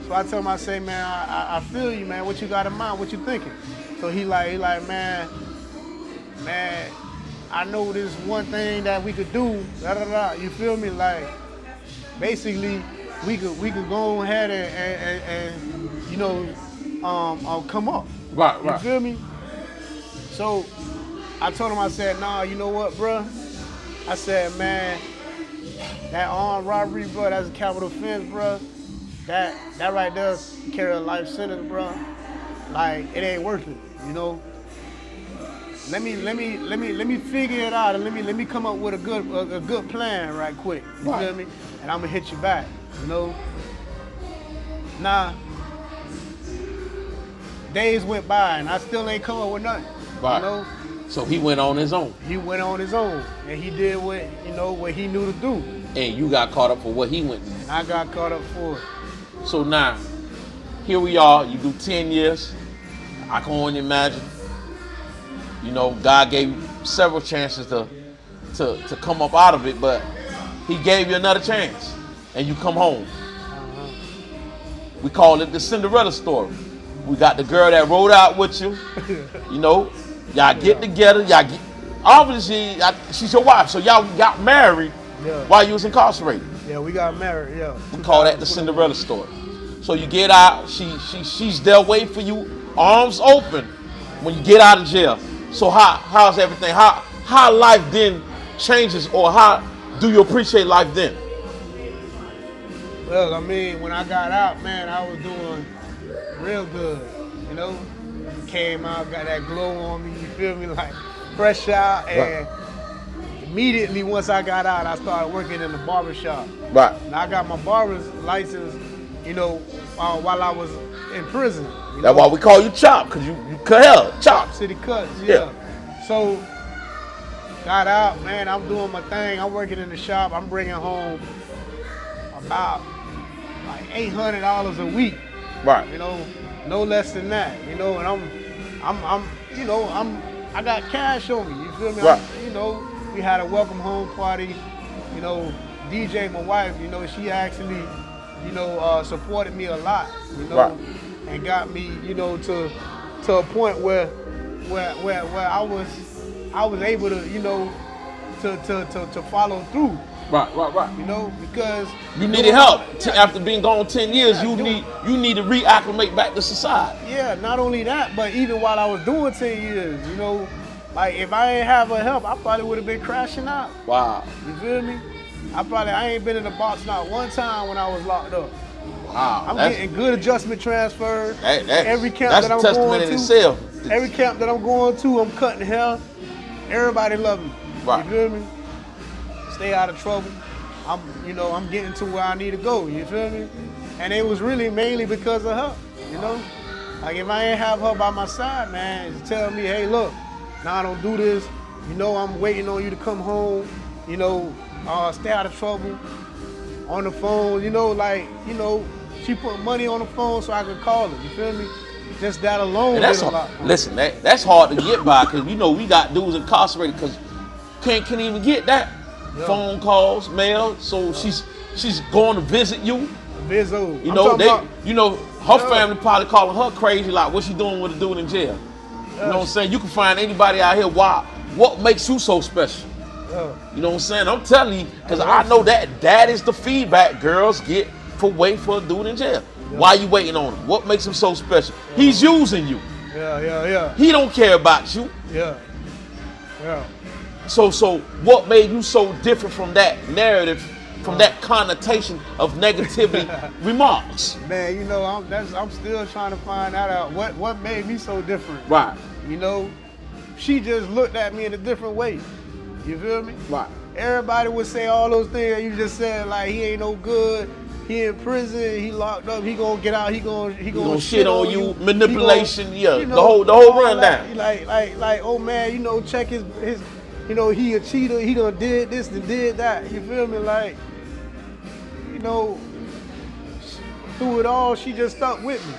So I tell him, I say, man, I feel you, man. What you got in mind? What you thinking? So he like, man, I know this one thing that we could do. Da da da. You feel me? Like, basically, we could go ahead and come up. Right. You feel me? So I told him, I said, nah, you know what, bruh? I said, man, that armed robbery, bro, that's a capital offense, bro. That right there carry a life sentence, bro. Like, it ain't worth it, Let me figure it out and let me come up with a good plan right quick. You feel me? And I'm gonna hit you back, Nah, days went by and I still ain't come up with nothing. Right. So he went on his own. He went on his own and he did what he knew to do. And you got caught up for what he went to do. I got caught up for it. So now, here we are. You do 10 years. I can only imagine. God gave you several chances to come up out of it, but he gave you another chance, and you come home. We call it the Cinderella story. We got the girl that rode out with you. You know, y'all get together. Y'all get, obviously, she's your wife, so y'all got married while you was incarcerated. Yeah, we got married. Yeah, we call that the Cinderella story. So you get out. She's there waiting for you, arms open, when you get out of jail. So how's everything? How life then changes, or how do you appreciate life then? Well, I mean, when I got out, man, I was doing real good. You know, came out, got that glow on me. You feel me? Like fresh out, and immediately once I got out, I started working in the barber shop. Right. And I got my barber's license, you know, while I was in prison. That's why we call you Chop, because you cut hell. Chop. City Cuts, yeah. So, got out, man, I'm doing my thing. I'm working in the shop. I'm bringing home about like $800 a week. Right. You know, no less than that. You know, and I got cash on me. You feel me? Right. You know, we had a welcome home party. You know, DJ, my wife, you know, she actually, you know, supported me a lot. You know, right. and got me, you know, to a point where I was able to, you know, to follow through. Right. You know, because you needed help after being gone 10 years. You need to reacclimate back to society. Yeah, not only that, but even while I was doing 10 years, you know, like if I ain't have her help, I probably would have been crashing out. Wow. You feel me? I ain't been in the box not one time when I was locked up. Wow. I'm getting good adjustment transfers. Every camp that's that I'm testament going in to, itself. every camp that I'm going to, I'm cutting hair. Everybody love me. Right. You feel me? Stay out of trouble. I'm getting to where I need to go. You feel me? And it was really mainly because of her. You know, like if I ain't have her by my side, man, to tell me, hey, look, nah, don't do this. You know, I'm waiting on you to come home. You know, stay out of trouble. On the phone, you know, like, you know, she put money on the phone so I could call her. You feel me? Just that alone did a lot. Listen, that's hard to get by, because you know we got dudes incarcerated because can't even get that. Yeah. Phone calls, mail. So she's going to visit you. Vizzo. You know, her family probably calling her crazy, like what she doing with a dude in jail. You know what I'm saying? You can find anybody out here. Why? What makes you so special? You know what I'm saying? I'm telling you, because I know that is the feedback girls get for waiting for a dude in jail. Yeah. Why you waiting on him? What makes him so special? Yeah. He's using you. Yeah. He don't care about you. Yeah. So what made you so different from that narrative, from that connotation of negativity remarks? Man, you know, I'm still trying to find that out. What made me so different? Right. You know, she just looked at me in a different way. You feel me? Right. Everybody would say all those things that you just said, like he ain't no good, he in prison, he locked up, he gonna get out, he gonna shit on you, manipulation, gonna, you know, the whole rundown. Like, oh man, you know, check his, you know, he a cheater, he done did this and did that. You feel me? Like, you know, through it all, she just stuck with me.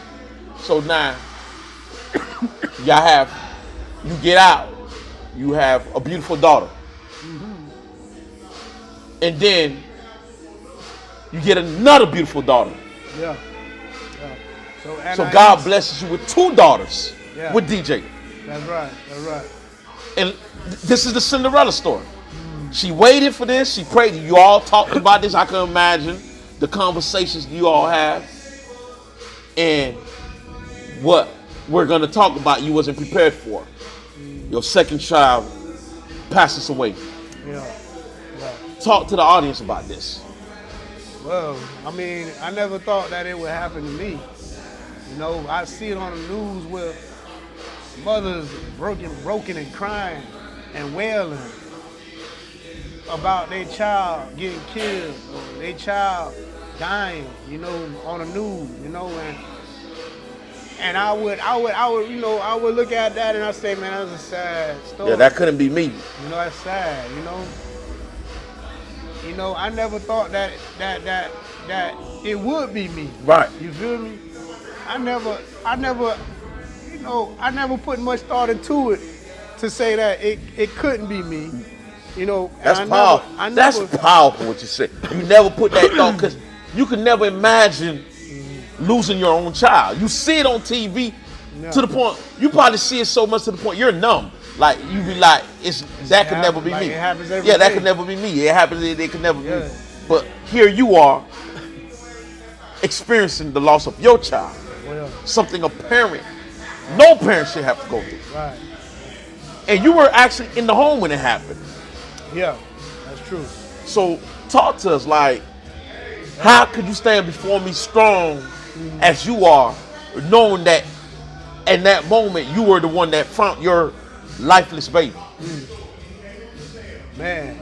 So now, you get out, you have a beautiful daughter. And then you get another beautiful daughter. Yeah. So God blesses you with two daughters with DJ. That's right. And this is the Cinderella story. She waited for this. She prayed. You all talked about this. I can imagine the conversations you all have. And what we're going to talk about you wasn't prepared for. Your second child passes away. Yeah. Talk to the audience about this. Well, I mean, I never thought that it would happen to me. You know, I see it on the news where mothers broken and crying and wailing about their child getting killed or their child dying, you know, on the news, you know, and I would, you know, I would look at that and I say, man, that's a sad story. Yeah, that couldn't be me. You know, that's sad, you know. You know, I never thought that it would be me. Right. You feel me? I never, you know, I never put much thought into it to say that it couldn't be me. You know, that's powerful. That's powerful what you said. You never put that thought, because you can never imagine losing your own child. You see it on TV Yeah. to the point, you probably see it so much to the point you're numb. Like, you be like, that could never be like me. it happens every Yeah, that day. could never be me. It happens, it could never be Yeah. me. But here you are, experiencing the loss of your child. Well, Something a parent, no parent should have to go through. right. And you were actually in the home when it happened. Yeah, that's true. So talk to us, like, how could you stand before me strong as you are, knowing that in that moment you were the one that found your lifeless baby? Man,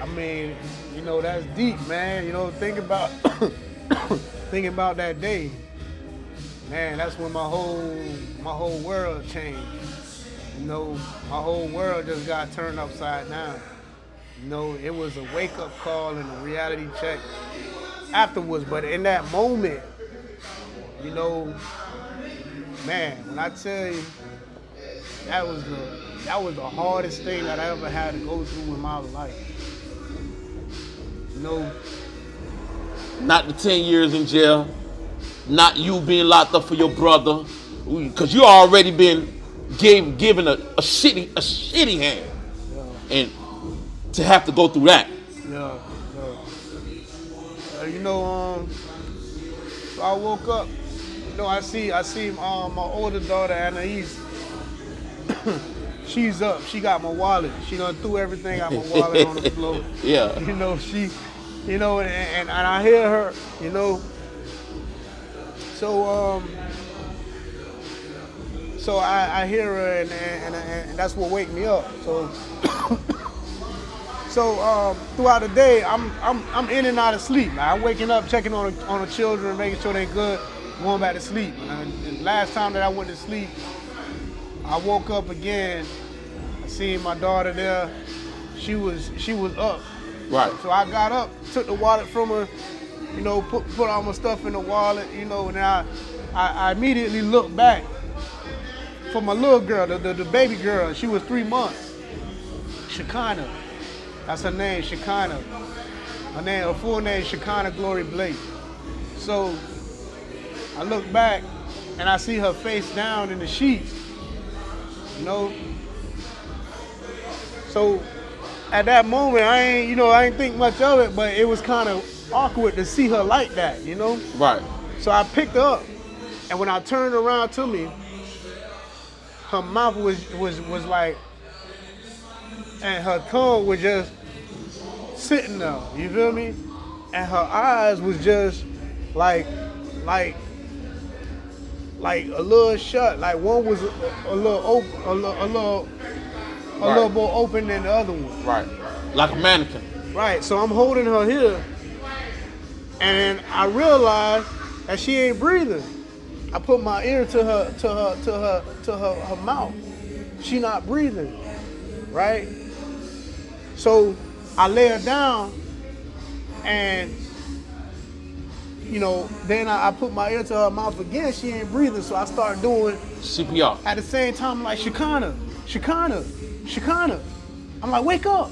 I mean, you know, that's deep, man. You know, think about think about that day. Man, that's when my whole world changed. You know, my whole world just got turned upside down. You know, it was a wake-up call and a reality check afterwards. But in that moment, you know, man, when I tell you, that was the hardest thing that I ever had to go through in my life. You know, Not the 10 years in jail, not you being locked up for your brother, because you already been given a shitty hand, and to have to go through that. yeah. You know, so I woke up. You know, I see my older daughter Anais. She's up. She got my wallet. She done threw everything out my wallet on the floor. Yeah. You know, you know, and I hear her. You know. So I hear her and that's what wake me up. So throughout the day, I'm in and out of sleep. Like, I'm waking up, checking on the children, making sure they're good, going back to sleep. And last time that I went to sleep, I woke up again. I seen my daughter there. She was up. Right. So I got up, took the wallet from her, you know, put all my stuff in the wallet, you know, and I immediately looked back for my little girl, the baby girl. She was 3 months. Shekinah. That's her name, Shekinah. Her full name, Shekinah Glory Blake. So I look back and I see her face down in the sheets, you know. So at that moment, I ain't think much of it, but it was kind of awkward to see her like that, you know. Right. So I picked her up, and when I turned around to me, her mouth was like, and her tongue was just sitting there, you feel me? And her eyes was just like a little shut, like one was a little open, a little more open than the other one. Right. Like a mannequin. Right. So I'm holding her here, and I realized that she ain't breathing. I put my ear to her mouth. She not breathing. Right. So I lay her down, and you know, then I put my ear to her mouth again. She ain't breathing, so I start doing CPR. at the same time, like, Shekinah. I'm like, wake up.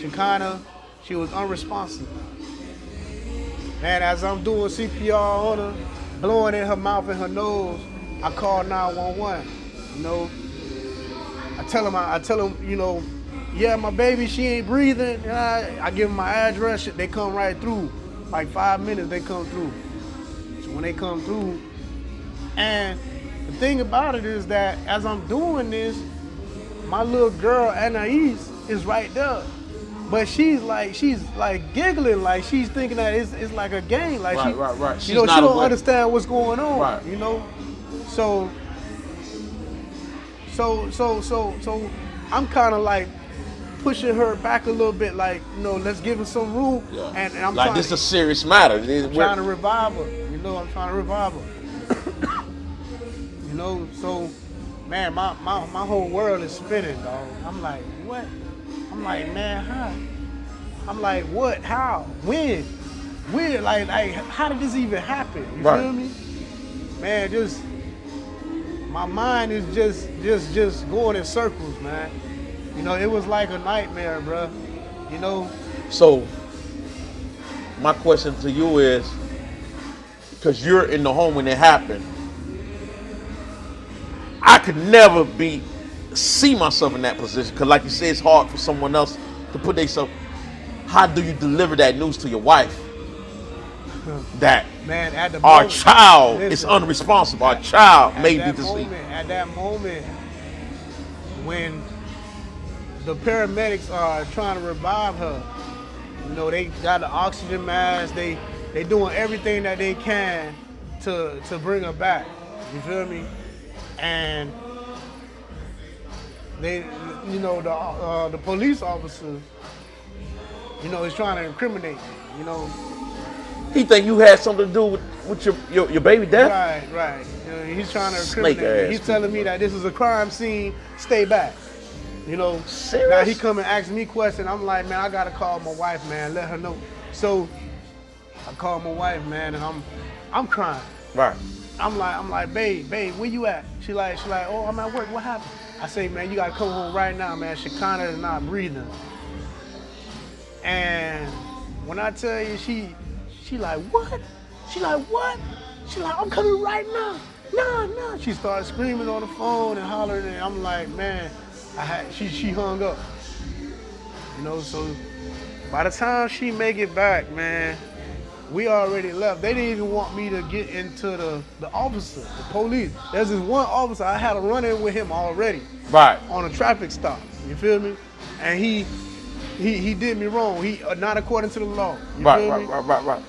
Shekinah, she was unresponsive. Man, as I'm doing CPR on her, blowing in her mouth and her nose, I call 911. You know, I tell them, you know, yeah, my baby, she ain't breathing. And I give them my address. They come right through. Like 5 minutes, they come through. So when they come through, and the thing about it is that as I'm doing this, my little girl Anais is right there, but she's like giggling, like she's thinking that it's like a game, like right. You know, she don't understand what's going on, right. You know, so I'm kind of like pushing her back a little bit, like, you know, let's give her some room, Yeah. and I'm like, this is a serious matter. I'm trying to revive her, you know, you know, so. Man, my whole world is spinning, dog. I'm like, what? I'm like, man, how? I'm like, what? How? When? Where? Like, how did this even happen? You feel me? Man, just my mind is just going in circles, man. You know, it was like a nightmare, bro. You know. So my question to you is, because you're in the home when it happened, I could never see myself in that position. Because like you said, it's hard for someone else to put themselves. How do you deliver that news to your wife? That Man, at the our moment, child is listen, unresponsible. Our child may be deceased. At that moment, when the paramedics are trying to revive her, you know, they got the oxygen mask. They doing everything that they can to bring her back. You feel me? And they, you know, the police officer, you know, is trying to incriminate me. You know. He think you had something to do with your baby death? Right. You know, he's trying to incriminate me. He's telling me that this is a crime scene, stay back. You know, serious? Now he come and ask me questions. I'm like, man, I gotta call my wife, man, let her know. So I call my wife, man, and I'm crying. Right. I'm like, babe, where you at? She like, oh, I'm at work. What happened? I say, man, you gotta come home right now, man. Shekinah is not breathing. And when I tell you, she like, what? She like, what? She like, I'm coming right now. No. She started screaming on the phone and hollering, and I'm like, man, she hung up. You know, so by the time she make it back, man, we already left. They didn't even want me to get into the officer, the police. There's this one officer, I had a run-in with him already. Right. On a traffic stop, you feel me? And he did me wrong. He not according to the law. You feel me? Right.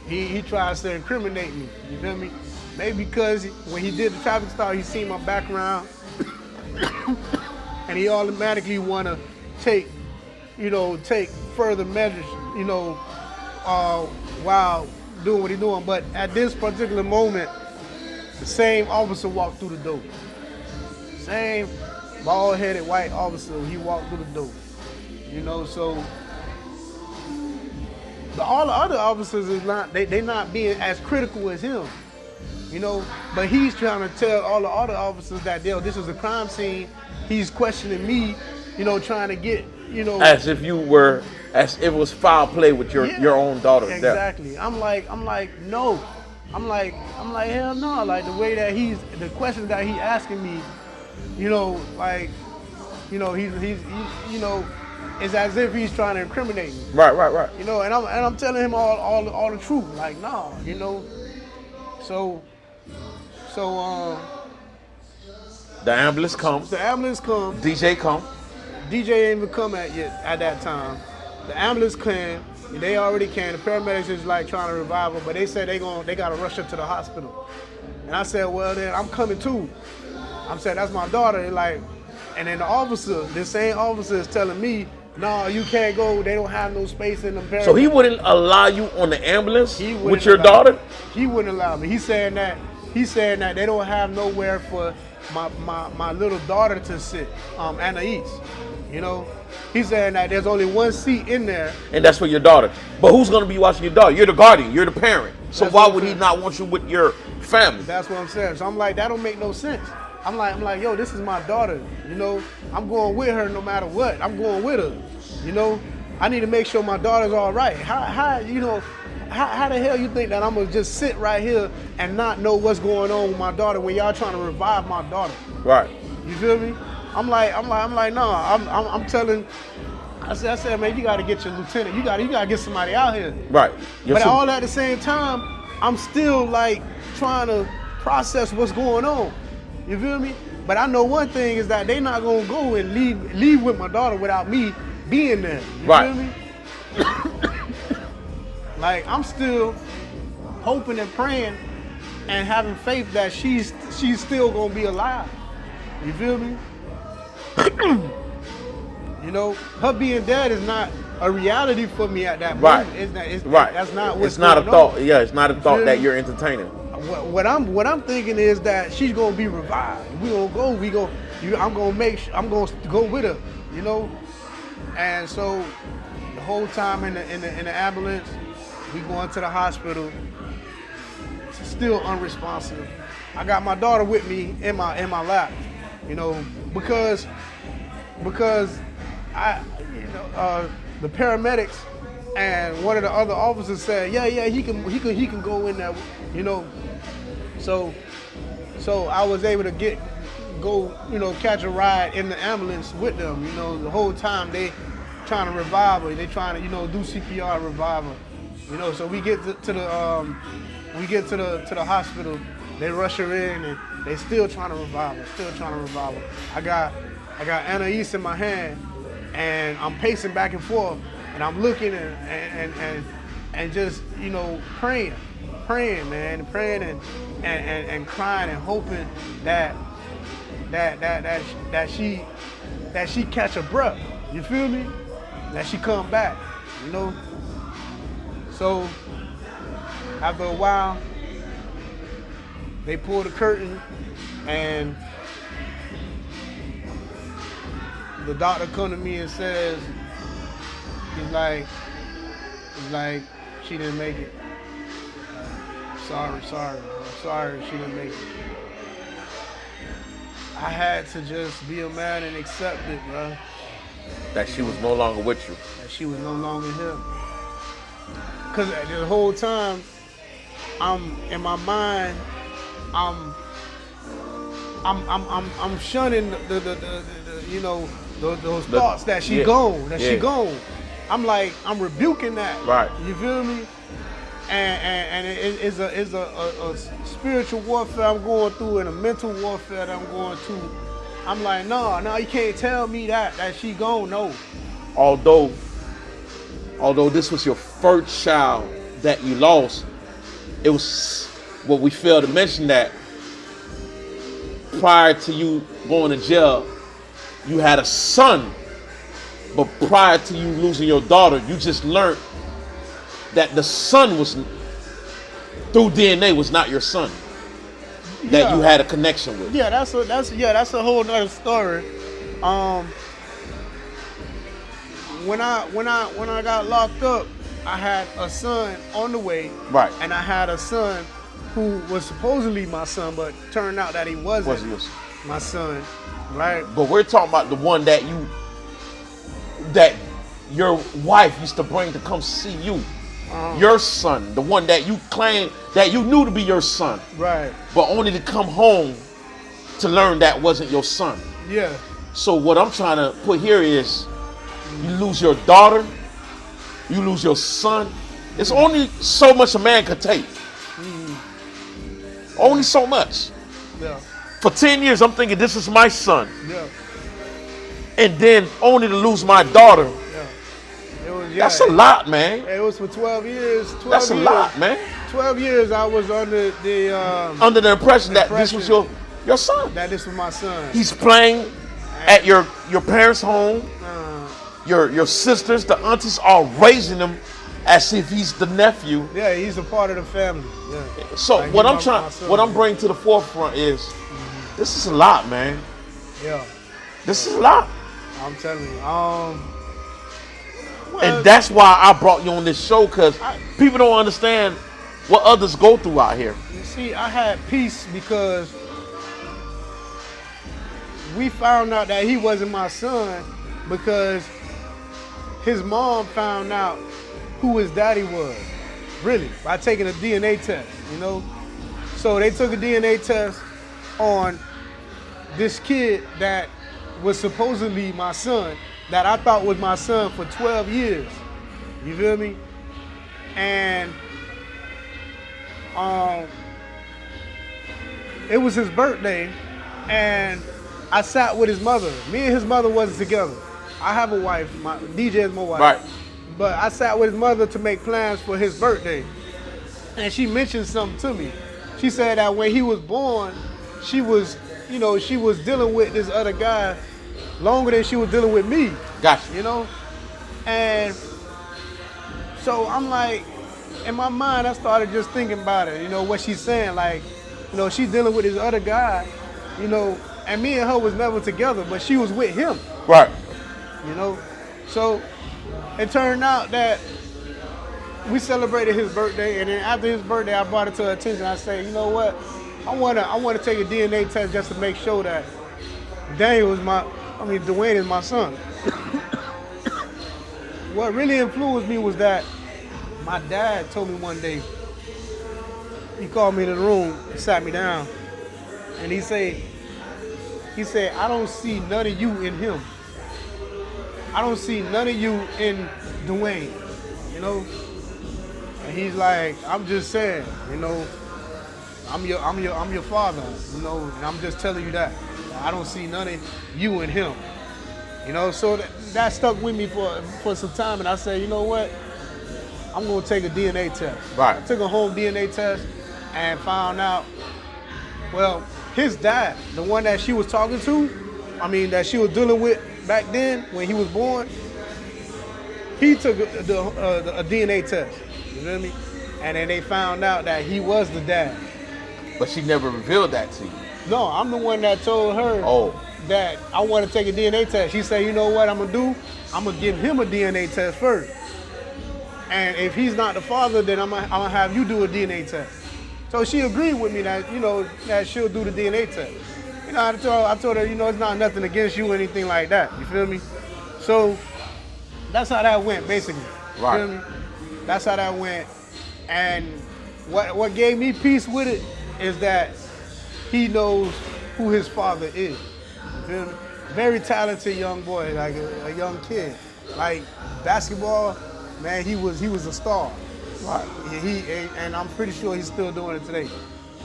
He tries to incriminate me. You feel me? Maybe because when he did the traffic stop, he seen my background, and he automatically want to take further measures, you know, while doing what he's doing. But at this particular moment, the same officer walked through the door. Same bald-headed white officer, he walked through the door. You know, so all the other officers is not, they not being as critical as him. You know, but he's trying to tell all the other officers that, this is a crime scene. He's questioning me, you know, trying to get, you know, as if it was foul play with your own daughter's death. Exactly. I'm like, no. I'm like, hell no. Like the way that the questions that he asking me, you know, like, you know, he's you know, it's as if he's trying to incriminate me. Right. You know, and I'm telling him all the truth. Like, nah, you know. So the ambulance comes. DJ come. DJ ain't even come at that time. The ambulance came. They already came. The paramedics is like trying to revive her, but they said they gotta rush her to the hospital. And I said, well then I'm coming too. I'm saying that's my daughter. They're like, and then the same officer is telling me, no, you can't go. They don't have no space in the paramedics. So he wouldn't allow you on the ambulance with your daughter? He wouldn't allow me. He's saying that they don't have nowhere for my little daughter to sit, Anais. You know, he's saying that there's only one seat in there. And that's for your daughter. But who's going to be watching your daughter? You're the guardian. You're the parent. So why would he not want you with your family? That's what I'm saying. So I'm like, that don't make no sense. I'm like, yo, this is my daughter. You know, I'm going with her no matter what. I'm going with her. You know, I need to make sure my daughter's all right. How the hell you think that I'm gonna just sit right here and not know what's going on with my daughter when y'all trying to revive my daughter? Right. You feel me? I'm like, no. I'm telling. I said, man, you got to get your lieutenant. You got to get somebody out here. Right. But all at the same time, I'm still like trying to process what's going on. You feel me? But I know one thing is that they not gonna go and leave with my daughter without me being there. You feel me? Like I'm still hoping and praying and having faith that she's still gonna be alive. You feel me? You know, her being dead is not a reality for me at that moment. That's not what's going on. It's not a thought. Yeah, it's not a thought that you're entertaining. What I'm thinking is that she's gonna be revived. I'm gonna go with her. You know, and so the whole time in the ambulance, we going to the hospital. Still unresponsive. I got my daughter with me in my lap. You know, because the paramedics And one of the other officers said, yeah, he can go in there, you know. So I was able to go, catch a ride in the ambulance with them. The whole time they trying to revive her. They trying to, do CPR, revive her. So we get to the hospital. They rush her in and they still trying to revive her. I got anais in my hand and I'm pacing back and forth and I'm looking and just, praying, man, praying and crying and hoping that she catch a breath. You feel me? That she come back, So after a while, they pull the curtain and the doctor come to me and says, he's like, she didn't make it. Sorry, she didn't make it. I had to just be a man and accept it, bro. That she was no longer with you. That she was no longer here. Cause the whole time, I'm in my mind, I'm shunning those thoughts that she gone, she gone. I'm rebuking that. Right. You feel me? And it's a spiritual warfare I'm going through and a mental warfare that I'm going through. I'm like, no, you can't tell me that she gone, no. Although this was your first child that you lost, it was what we failed to mention that prior to you going to jail, you had a son. But prior to you losing your daughter, you just learned that the son was, through DNA, was not your son. That you had a connection with. Yeah, that's a whole nother story. When I got locked up, I had a son on the way. Right. And I had a son who was supposedly my son, but turned out that he wasn't my son. Right. But we're talking about the one that your wife used to bring to come see you. Your son, the one that you claimed that you knew to be your son. Right. But only to come home to learn that wasn't your son. Yeah. So what I'm trying to put here is you lose your daughter, you lose your son. It's only so much a man could take. Only so much. Yeah. For 10 years, I'm thinking this is my son. Yeah. And then only to lose my daughter. That's a lot, man. It was for 12 years. That's a lot, man. 12 years I was under the impression that this was your son. That this was my son. He's playing at your parents' home. Your sisters, the aunties are raising him as if he's the nephew. Yeah, he's a part of the family. Yeah. So like what I'm bringing to the forefront is this is a lot, man. Yeah. This is a lot. I'm telling you. And that's why I brought you on this show, because people don't understand what others go through out here. You see, I had peace because we found out that he wasn't my son because his mom found out who his daddy was, really, by taking a DNA test, So they took a DNA test on this kid that was supposedly my son, that I thought was my son for 12 years. You feel me? And it was his birthday, and I sat with his mother. Me and his mother wasn't together. I have a wife. DJ is my wife. Right. But I sat with his mother to make plans for his birthday, and she mentioned something to me. She said that when he was born, she was dealing with this other guy longer than she was dealing with me. Gotcha. And so I'm like, in my mind, I started just thinking about it, what she's saying, like, she's dealing with this other guy, and me and her was never together, but she was with him. Right. So it turned out that we celebrated his birthday, and then after his birthday, I brought it to her attention. I said, you know what? I want to take a DNA test just to make sure that Dwayne is my son. what really influenced me was that my dad told me one day, he called me in the room and sat me down, and he said, I don't see none of you in him. I don't see none of you in Dwayne, you know? And he's like, I'm just saying, you know, I'm your father, you know, and I'm just telling you that. I don't see none of you in him. You know, so that stuck with me for some time, and I said, you know what? I'm gonna take a DNA test. Right. I took a home DNA test and found out, well, his dad, the one that she was talking to, that she was dealing with back then when he was born, he took a DNA test. You feel me? And then they found out that he was the dad. But she never revealed that to you. No, I'm the one that told her that I want to take a DNA test. She said, you know what I'm gonna do? I'm gonna give him a DNA test first. And if he's not the father, then I'm gonna have you do a DNA test. So she agreed with me that, you know, that she'll do the DNA test. You know, I told her, you know, it's not nothing against you or anything like that. You feel me? So that's how that went, basically. Right. You feel me? That's how that went. And what gave me peace with it is that he knows who his father is. You feel me? Very talented young boy, like a young kid. Like basketball, man, he was a star. Right. And I'm pretty sure he's still doing it today.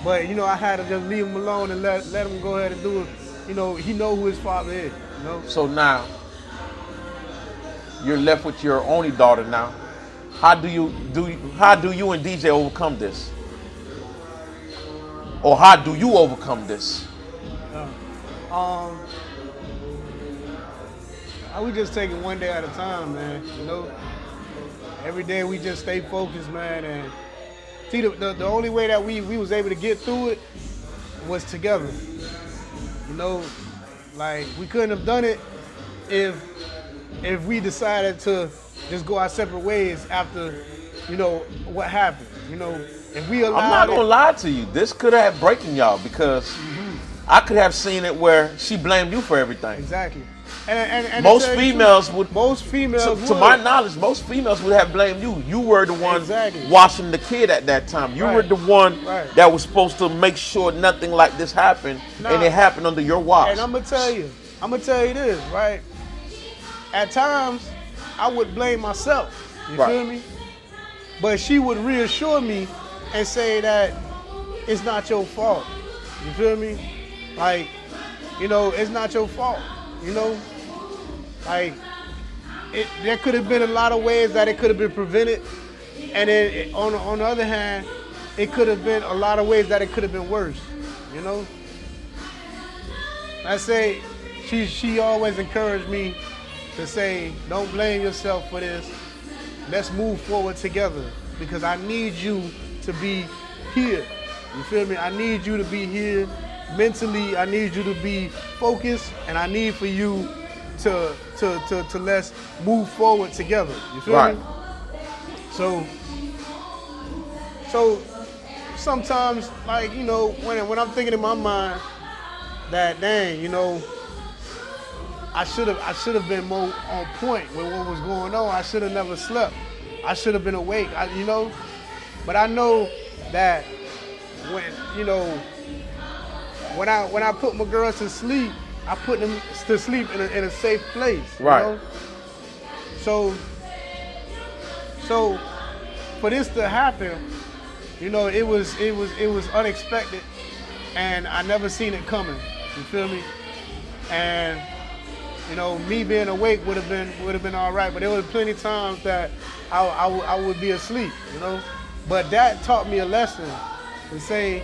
But you know, I had to just leave him alone and let him go ahead and do it. You know, he know who his father is. You know. So now you're left with your only daughter now. How do you and DJ overcome this? Or how do you overcome this? We just take it one day at a time, man. You know, every day we just stay focused, man. And see, the only way that we was able to get through it was together. You know, like we couldn't have done it if we decided to just go our separate ways after, you know, what happened. You know, if we allowed I'm not gonna lie to you. This could have breaking y'all because I could have seen it where she blamed you for everything. Exactly. And most females would. To my knowledge, most females would have blamed you. You were the one watching the kid at that time. You were the one that was supposed to make sure nothing like this happened, and it happened under your watch. And I'm gonna tell you this, right? At times, I would blame myself. You feel me? But she would reassure me and say that it's not your fault. You feel me? Like, you know, it's not your fault. You know, like there could have been a lot of ways that it could have been prevented, and then on the other hand, it could have been a lot of ways that it could have been worse. You know, I say she always encouraged me to say, don't blame yourself for this. Let's move forward together because I need you to be here. You feel me? I need you to be here. Mentally, I need you to be focused, and I need for you to let's move forward together. You feel me? So sometimes, like, you know, when I'm thinking in my mind that, dang, you know, I should have been more on point with what was going on. I should have never slept. I should have been awake. You know, but I know that when, you know, when I put my girls to sleep, I put them to sleep in a safe place. Right. You know? So for this to happen, you know, it was unexpected, and I never seen it coming. You feel me? And you know, me being awake would have been all right, but there was plenty of times that I would be asleep. You know, but that taught me a lesson to say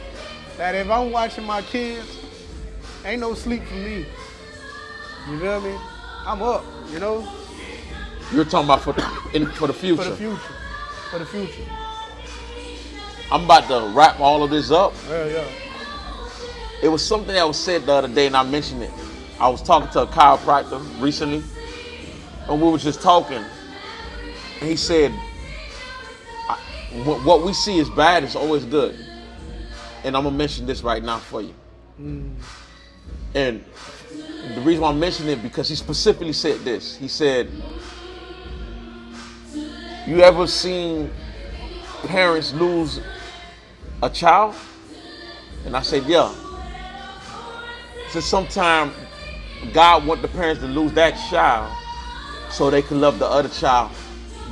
that if I'm watching my kids, ain't no sleep for me. You feel me? I'm up, you know? You're talking about for the future. For the future. I'm about to wrap all of this up. Yeah. It was something that was said the other day, and I mentioned it. I was talking to a chiropractor recently, and we were just talking. And he said, what we see as bad is always good. And I'm going to mention this right now for you. And the reason why I'm mentioning it, because he specifically said this. He said, You ever seen parents lose a child? And I said, yeah. So sometimes God wants the parents to lose that child so they can love the other child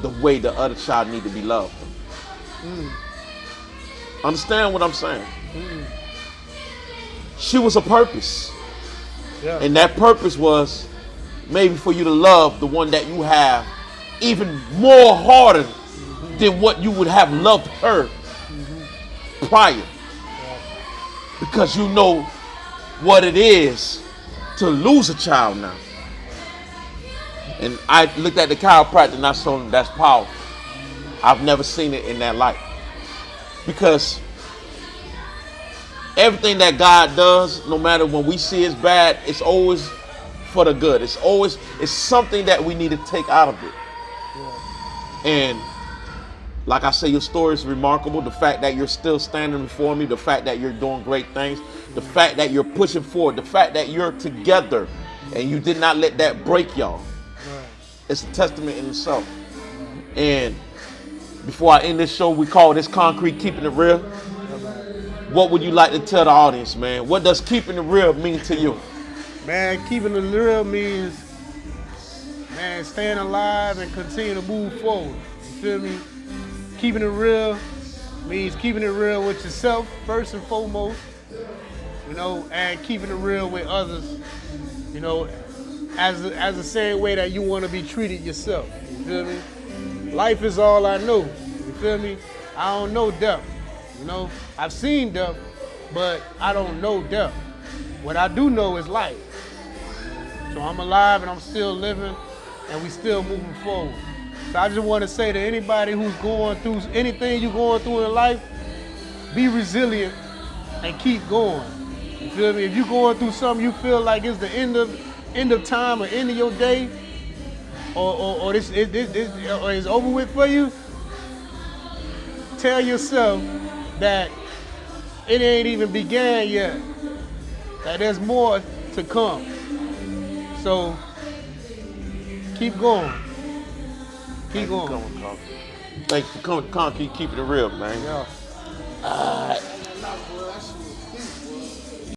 the way the other child need to be loved. Understand what I'm saying? She was a purpose. Yeah. And that purpose was maybe for you to love the one that you have even more harder than what you would have loved her prior. Because you know what it is to lose a child now. And I looked at the chiropractor and I told him that's powerful. I've never seen it in that light. Because everything that God does, no matter when we see it's bad, it's always for the good. It's something that we need to take out of it. And like I say, your story is remarkable. The fact that you're still standing before me, the fact that you're doing great things, the fact that you're pushing forward, the fact that you're together and you did not let that break y'all. It's a testament in itself. And before I end this show, we call this Concrete Keeping It Real. What would you like to tell the audience, man? What does keeping it real mean to you? Man, keeping it real means, man, staying alive and continue to move forward. You feel me? Keeping it real means keeping it real with yourself, first and foremost, you know, and keeping it real with others, you know, as the same way that you want to be treated yourself. You feel me? Life is all I know. You feel me? I don't know death. You know, I've seen death, but I don't know death. What I do know is life. So I'm alive and I'm still living and we still moving forward. So I just want to say to anybody who's going through anything you're going through in life, be resilient and keep going. You feel me? If you're going through something you feel like it's the end of time or end of your day, or this is over with for you, tell yourself that it ain't even began yet, that there's more to come. So keep going. Keep going. Thanks for coming to Concrete Keeping It Real, man. Yeah. All right.